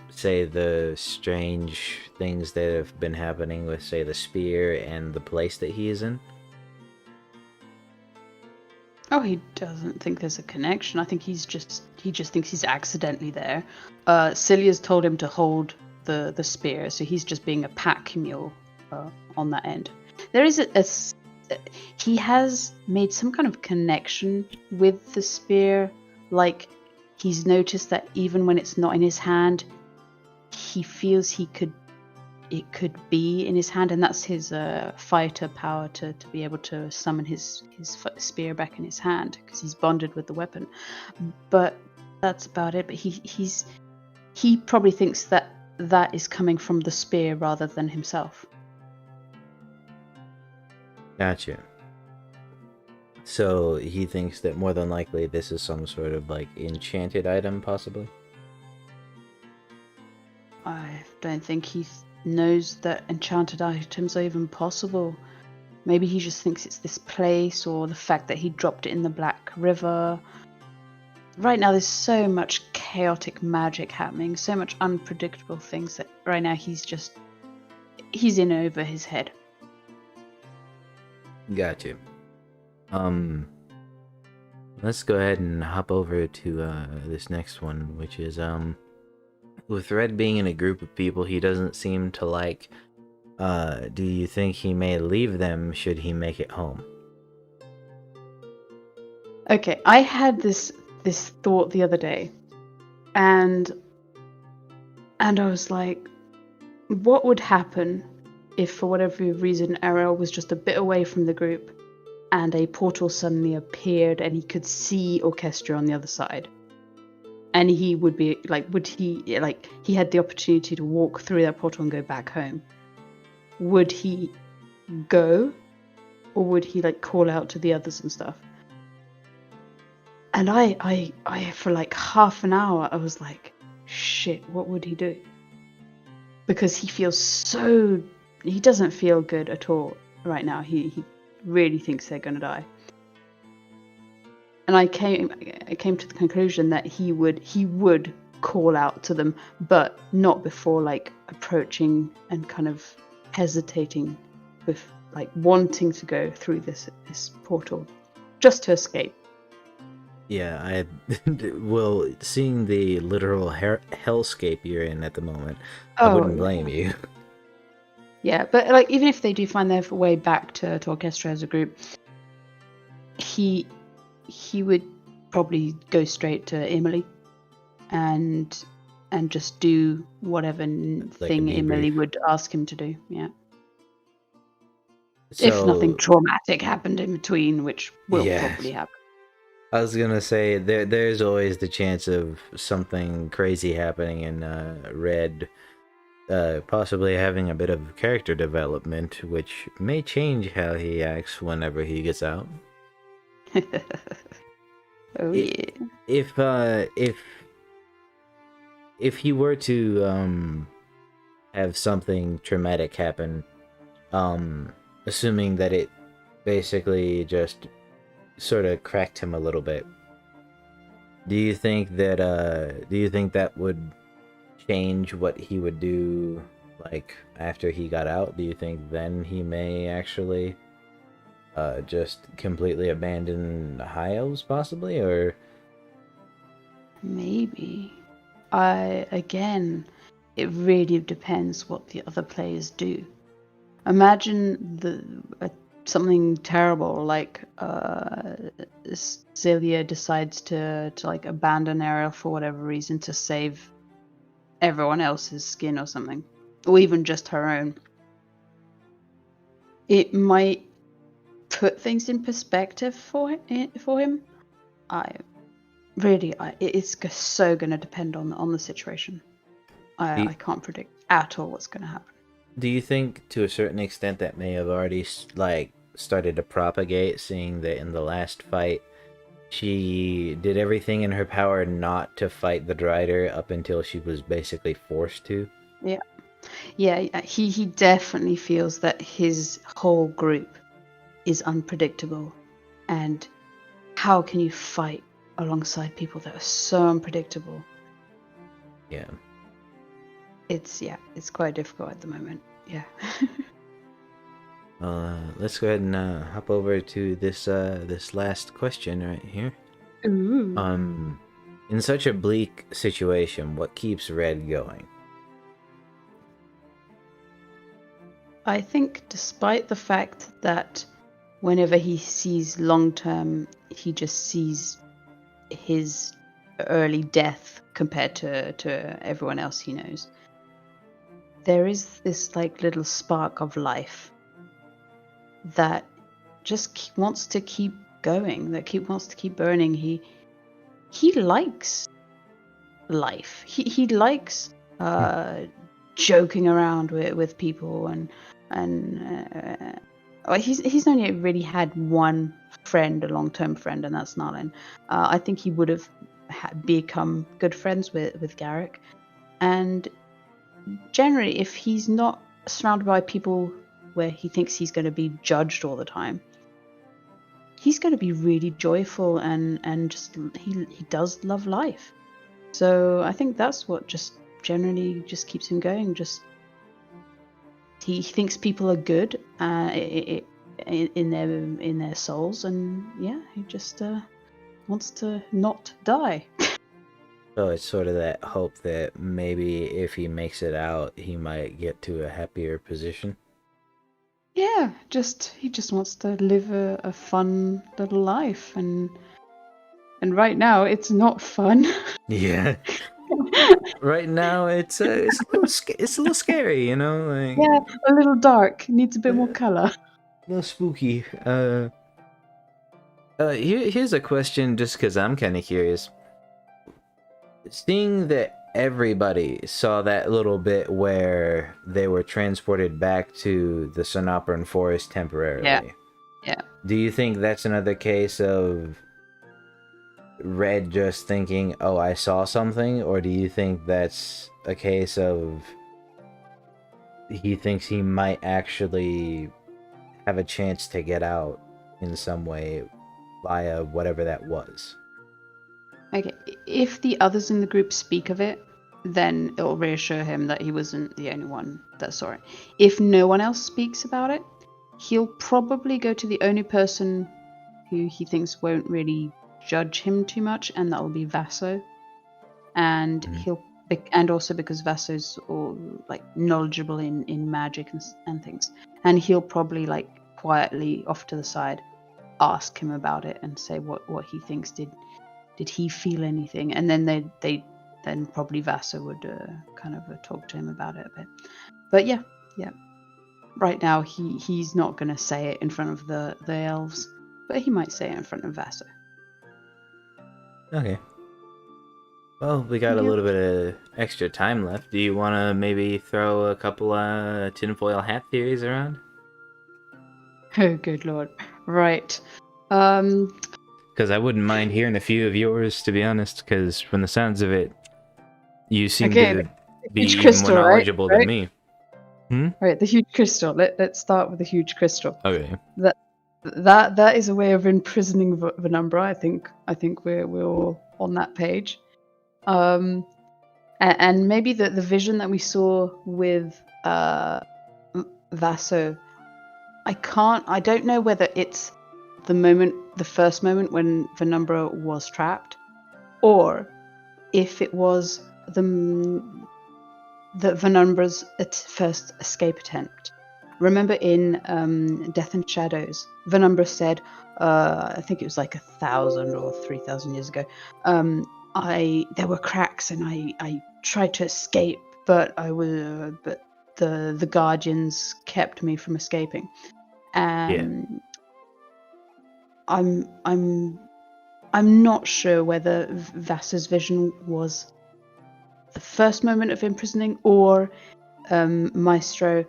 say, the strange things that have been happening with, say, the spear and the place that he is in? Oh, he doesn't think there's a connection. I think he just thinks he's accidentally there. Celia's told him to hold the spear, so he's just being a pack mule on that end. There is he has made some kind of connection with the spear, like he's noticed that even when it's not in his hand, he feels he it could be in his hand, and that's his fighter power to be able to summon his spear back in his hand because he's bonded with the weapon. But that's about it. But he probably thinks that is coming from the spear rather than himself. Gotcha. So he thinks that more than likely this is some sort of like enchanted item, possibly? I don't think he knows that enchanted items are even possible. Maybe he just thinks it's this place or the fact that he dropped it in the Black River. Right now there's so much chaotic magic happening, so much unpredictable things that right now he's in over his head. Gotcha. Let's go ahead and hop over to this next one, which is with Red being in a group of people he doesn't seem to like, do you think he may leave them should he make it home? Okay, I had this thought the other day, and I was like, what would happen if for whatever reason Arael was just a bit away from the group and a portal suddenly appeared and he could see Orchestra on the other side? And he would be like, he had the opportunity to walk through that portal and go back home. Would he go, or would he like call out to the others and stuff? And I for like half an hour I was like, shit, what would he do? Because he doesn't feel good at all right now. He really thinks they're gonna die. And I came to the conclusion that he would call out to them, but not before like approaching and kind of hesitating with like wanting to go through this portal just to escape. Yeah, well, seeing the literal hellscape you're in at the moment, I wouldn't blame you. Yeah, but like even if they do find their way back to Orchestra as a group, he would probably go straight to Emily and just do whatever thing Emily would ask him to do. Yeah. So, if nothing traumatic happened in between, which will probably happen. I was gonna say there's always the chance of something crazy happening in Red, possibly having a bit of character development, which may change how he acts whenever he gets out. If he were to have something traumatic happen, assuming that it basically just sort of cracked him a little bit, do you think that would change what he would do like after he got out? Do you think then he may actually just completely abandon the High Elves possibly, or maybe? Again, it really depends what the other players do. Imagine something terrible like Zelia decides to like abandon Arael for whatever reason to save everyone else's skin or something, or even just her own. It might put things in perspective for him. It's so going to depend on the situation. I can't predict at all what's going to happen. Do you think to a certain extent that may have already like started to propagate, seeing that in the last fight she did everything in her power not to fight the Drider up until she was basically forced to? Yeah, he definitely feels that his whole group is unpredictable, and how can you fight alongside people that are so unpredictable? Yeah. It's quite difficult at the moment. Yeah. Let's go ahead and hop over to this last question right here. Ooh. In such a bleak situation, what keeps Red going? I think despite the fact that whenever he sees long term, he just sees his early death compared to everyone else he knows. there is this like little spark of life that just wants to keep going, wants to keep burning. He likes life. He likes joking around with people, and he's only really had one friend, a long-term friend, and that's Nalin. I think he would have become good friends with Garrick, and generally, if he's not surrounded by people where he thinks he's going to be judged all the time, he's going to be really joyful and just he does love life. So I think that's what just generally just keeps him going. Just he thinks people are good in their souls, and yeah, he just wants to not die. So it's sort of that hope that maybe if he makes it out, he might get to a happier position. Yeah, he just wants to live a fun little life, and right now it's not fun. Yeah. Right now it's a little scary, you know, like Yeah, a little dark. Needs a bit more color. a little spooky. Here's a question, just because I'm kind of curious. Seeing that everybody saw that little bit where they were transported back to the Sonopran Forest temporarily. Yeah. Do you think that's another case of Red just thinking, "Oh, I saw something," or do you think that's a case of he thinks he might actually have a chance to get out in some way via whatever that was? Okay, if the others in the group speak of it, then it'll reassure him that he wasn't the only one that saw it. If no one else speaks about it, he'll probably go to the only person who he thinks won't really judge him too much, and that'll be Vaso. And and also because Vaso's all like knowledgeable in magic and things, and he'll probably like quietly off to the side ask him about it and say what he thinks. Did he feel anything? And then then probably Vaso would kind of talk to him about it a bit. But yeah. Right now he's not going to say it in front of the elves, but he might say it in front of Vaso. Okay. Well, we got a little bit of extra time left. Do you want to maybe throw a couple tinfoil hat theories around? Oh, good lord. Right. Because I wouldn't mind hearing a few of yours, to be honest, because from the sounds of it, you seem to be even more knowledgeable than me. Right, the huge crystal. Let's start with the huge crystal. Okay. That is a way of imprisoning Venumbra. I think we're all on that page. And maybe the vision that we saw with Vaso, I don't know whether it's the first moment when Venumbra was trapped, or if it was the Venumbra's first escape attempt. Remember in Death and Shadows, Venumbra said, I think it was like 1,000 or 3,000 years ago, there were cracks and I tried to escape, but the guardians kept me from escaping. And I'm not sure whether Vasa's vision was the first moment of imprisoning or Maestro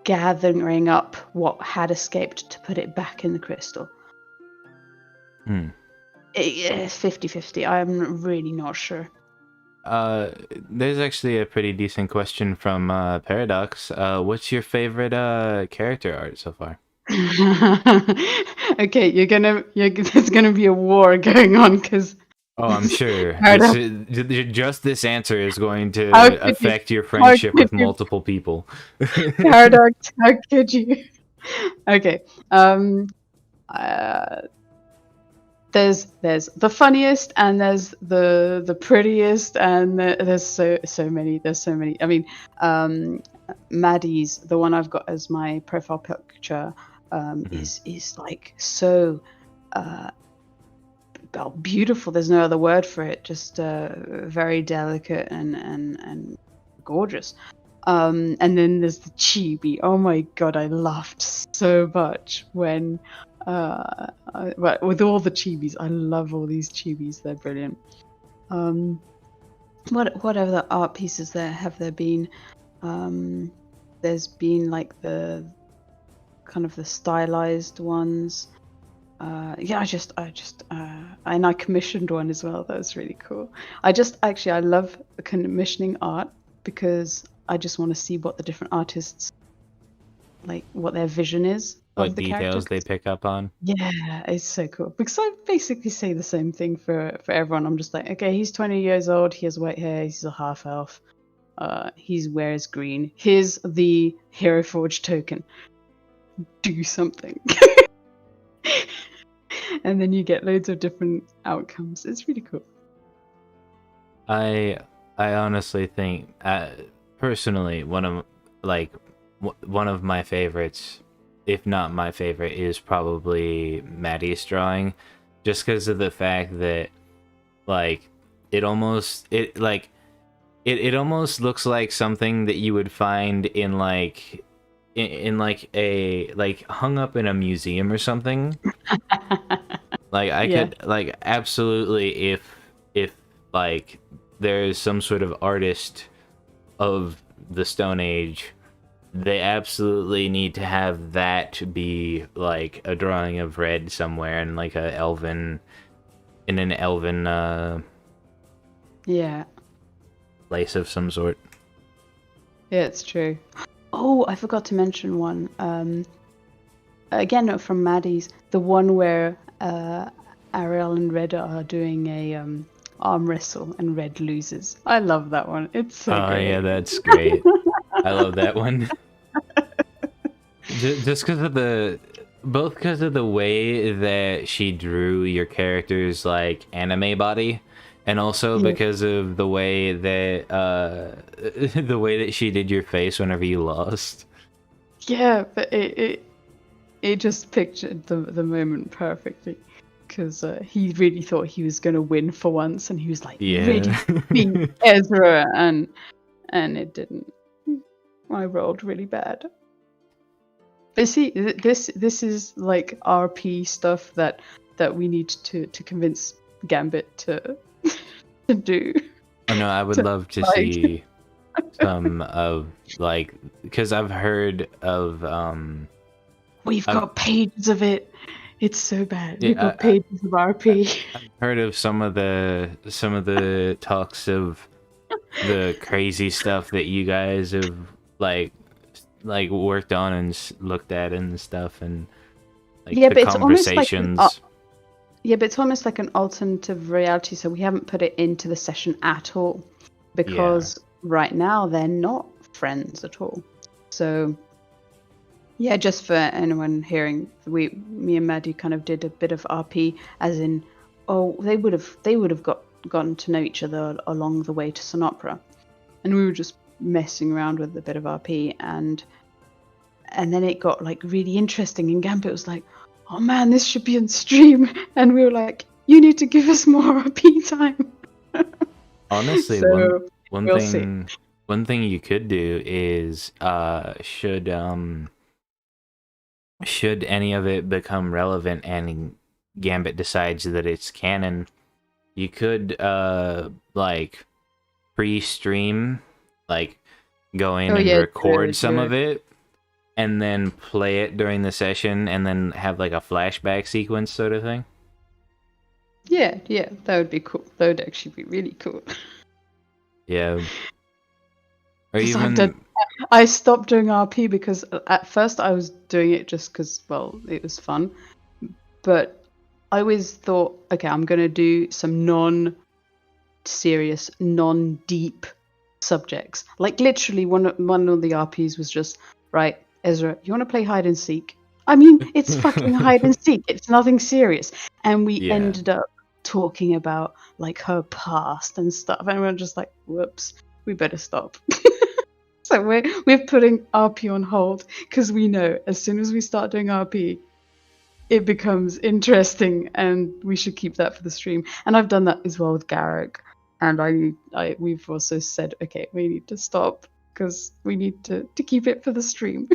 gathering up what had escaped to put it back in the crystal. It's 50-50. I'm really not sure. There's actually a pretty decent question from Paradox. What's your favorite character art so far? Okay, there's gonna be a war going on because. Oh, I'm sure. Just this answer is going to affect your friendship with multiple people. Paradox, how could you? Okay. There's the funniest, and there's the prettiest, and there's so many. There's so many. I mean, Maddie's, the one I've got as my profile picture, is like so beautiful. There's no other word for it. Just very delicate and gorgeous. And then there's the chibi. Oh my god, I laughed so much when with all the chibis. I love all these chibis. They're brilliant. What other art pieces have there been? There's been like the kind of the stylized ones. Yeah, and I commissioned one as well. That was really cool. I love commissioning art because I just want to see what the different artists, like what their vision is What of the details character. they pick up on. Yeah, it's so cool because I basically say the same thing for everyone. I'm just like, okay, he's 20 years old, he has white hair, he's a half elf, he wears green. Here's the Hero Forge token. Do something. And then you get loads of different outcomes. It's really cool. I honestly think, personally, one of my favorites, if not my favorite, is probably Maddie's drawing, just because of the fact that, like, it almost looks like something that you would find in like a hung up in a museum or something. Like I Yeah. could like absolutely, if like there's some sort of artist of the Stone Age, they absolutely need to have that be like a drawing of Red somewhere in like an elven Yeah. place of some sort. Yeah, it's true. Oh, I forgot to mention one. Again from Maddie's, the one where Arael and Red are doing a arm wrestle and Red loses. I love that one. It's so great. Yeah, that's great. I love that one. Just because of the way that she drew your character's like anime body, and also because of the way that she did your face whenever you lost. Yeah, but it just pictured the moment perfectly, because he really thought he was gonna win for once, and he was like ready to beat Ezra, and it didn't. I rolled really bad. But see, this is like RP stuff that we need to convince Gambit to do. Oh no, I would love to see some of like, because I've heard of We've got pages of it. It's so bad. Yeah, We've got pages of RP. I've heard of some of the talks of the crazy stuff that you guys have like worked on and looked at and stuff, and like the conversations. But it's almost like an alternative reality, so we haven't put it into the session at all, because right now they're not friends at all. So yeah, just for anyone hearing, me and Maddie kind of did a bit of RP, as in, they would have gotten to know each other along the way to Sonopera, and we were just messing around with a bit of RP, and then it got like really interesting, and Gambit was like, oh man, this should be on stream, and we were like, you need to give us more RP time. Honestly, so one thing you could do is should any of it become relevant and Gambit decides that it's canon, you could like pre-stream, like go in and record some of it and then play it during the session, and then have like a flashback sequence sort of thing. Yeah, that would be cool. That would actually be really cool. Yeah. Or even I stopped doing RP because at first I was doing it just because, well, it was fun. But I always thought, okay, I'm going to do some non-serious, non-deep subjects. Like literally one of the RPs was just, right, Ezra, you want to play hide and seek? I mean, it's fucking hide and seek. It's nothing serious. And we ended up talking about like her past and stuff. And we're just like, whoops, we better stop. So we're putting RP on hold, because we know as soon as we start doing RP, it becomes interesting, and we should keep that for the stream. And I've done that as well with Garrick, and we've also said, okay, we need to stop, because we need to keep it for the stream.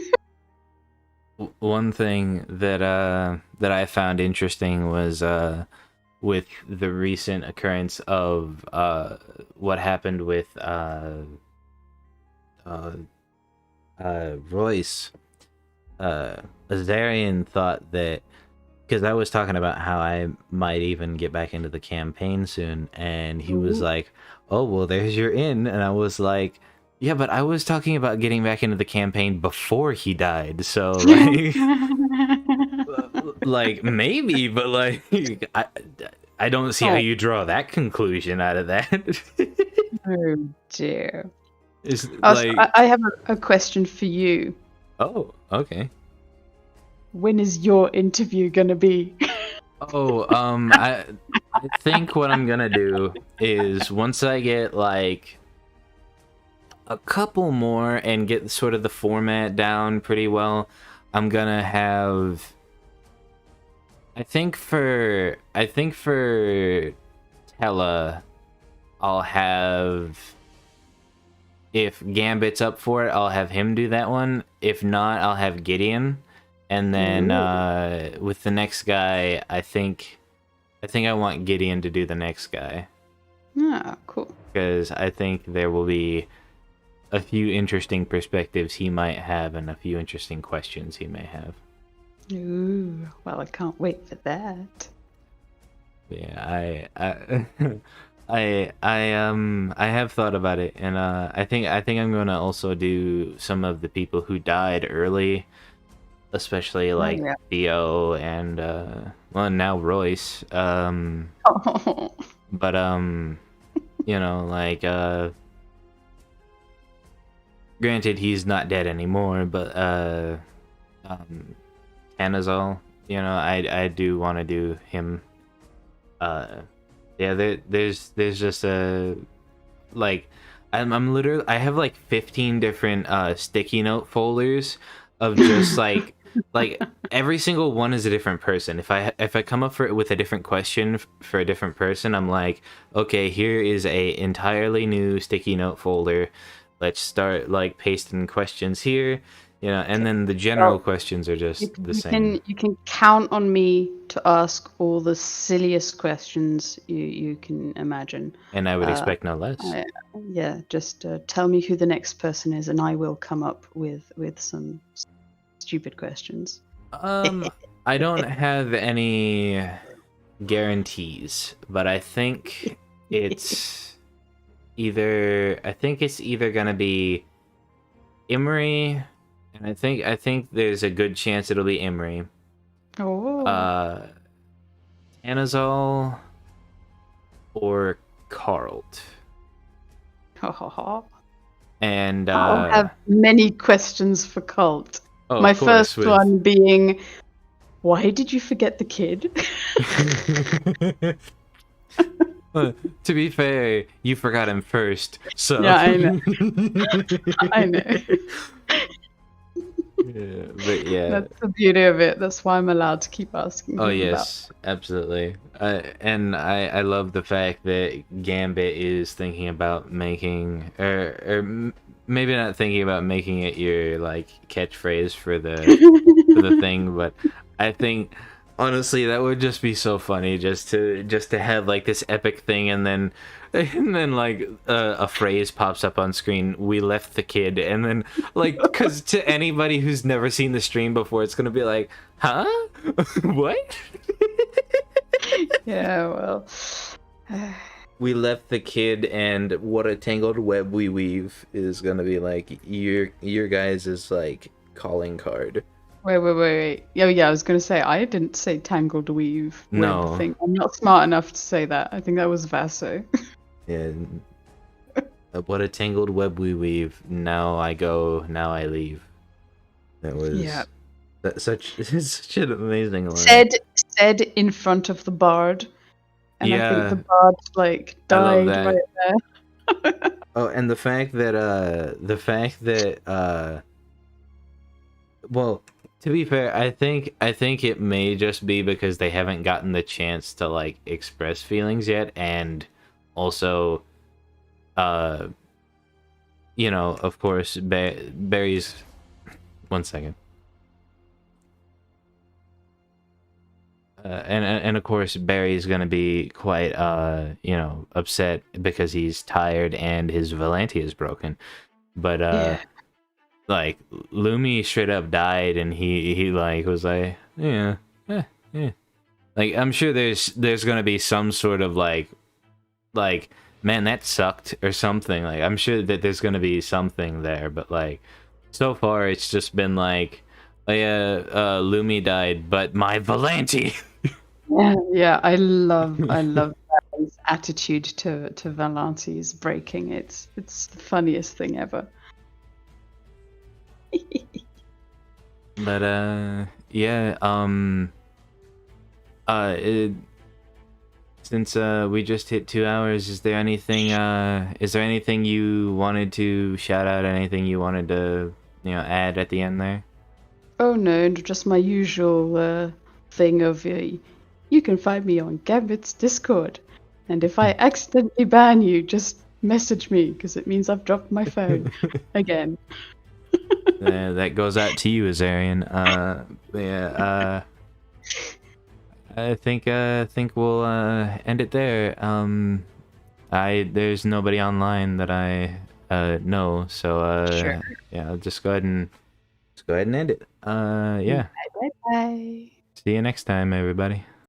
One thing that I found interesting was with the recent occurrence of what happened with Royce. Azarian thought that, because I was talking about how I might even get back into the campaign soon, and he was like, "Oh, well, there's your in," and I was like, "Yeah, but I was talking about getting back into the campaign before he died, so like, like maybe, but like, I don't see how you draw that conclusion out of that." Oh dear. It's Also, like, I have a question for you. oh, okay. When is your interview gonna be? Oh, I think what I'm gonna do is once I get like a couple more and get sort of the format down pretty well, I'm gonna have. I think for Tella, I'll have. If Gambit's up for it, I'll have him do that one. If not, I'll have Gideon. And then with the next guy, I think I want Gideon to do the next guy. Ah, cool. Because I think there will be a few interesting perspectives he might have and a few interesting questions he may have. Ooh, well, I can't wait for that. Yeah, I have thought about it, and I think I'm gonna also do some of the people who died early, especially like Theo and well, now Royce. But you know, like granted he's not dead anymore, but Anazal, you know, I do want to do him. Yeah, there's just a like I'm literally, I have like 15 different sticky note folders of just like every single one is a different person. If I come up with a different question for a different person, I'm like, okay, here is a entirely new sticky note folder. Let's start like pasting questions here, you know, and then the general questions are just the same. You can count on me to ask all the silliest questions you can imagine. And I would expect no less. Yeah, just tell me who the next person is, and I will come up with some stupid questions. I don't have any guarantees, but I think it's either gonna be Imri, and I think there's a good chance it'll be Imri. Oh. Anazal or Carlt. And I'll have many questions for Cult. Oh, my first one being, why did you forget the kid? To be fair, you forgot him first, so yeah, I know. I know. Yeah, but yeah, that's the beauty of it. That's why I'm allowed to keep asking. Oh yes, absolutely. And I love the fact that Gambit is thinking about making, or maybe not thinking about making it your like catchphrase for the thing, but I think honestly that would just be so funny just to have like this epic thing, and then like a phrase pops up on screen, "We left the kid," and then like, because to anybody who's never seen the stream before, it's gonna be like, huh? What? Yeah, well, we left the kid, and what a tangled web we weave is gonna be like your guys is like calling card. Wait. Oh, yeah, I was going to say, I didn't say tangled weave. No. Thing. I'm not smart enough to say that. I think that was Vaso. Yeah. What a tangled web we weave. Now I go, now I leave. That was such an amazing line. Said in front of the bard. And yeah. I think the bard like died right there. Oh, and the fact that well, to be fair, I think it may just be because they haven't gotten the chance to like express feelings yet, and also you know, of course, Barry's. 1 second. And of course Barry's gonna be quite you know, upset because he's tired and his Volanti is broken. But Yeah. like Lumi straight up died, and he like was like, yeah, yeah. Like I'm sure there's gonna be some sort of like man, that sucked or something. Like I'm sure that there's gonna be something there, but like so far it's just been like, oh yeah, Lumi died, but my Volanti. Yeah, I love Barry's attitude to Valanti's breaking. It's the funniest thing ever. But yeah, since we just hit 2 hours, is there anything you wanted to shout out? Anything you wanted to, you know, add at the end there? Oh no, just my usual thing of you can find me on Gambit's Discord, and if I accidentally ban you, just message me because it means I've dropped my phone again. That goes out to you, Azarian. Yeah. I think we'll end it there. There's nobody online that I know, so Sure. yeah, I'll just go ahead and end it. Yeah. Bye bye. See you next time, everybody.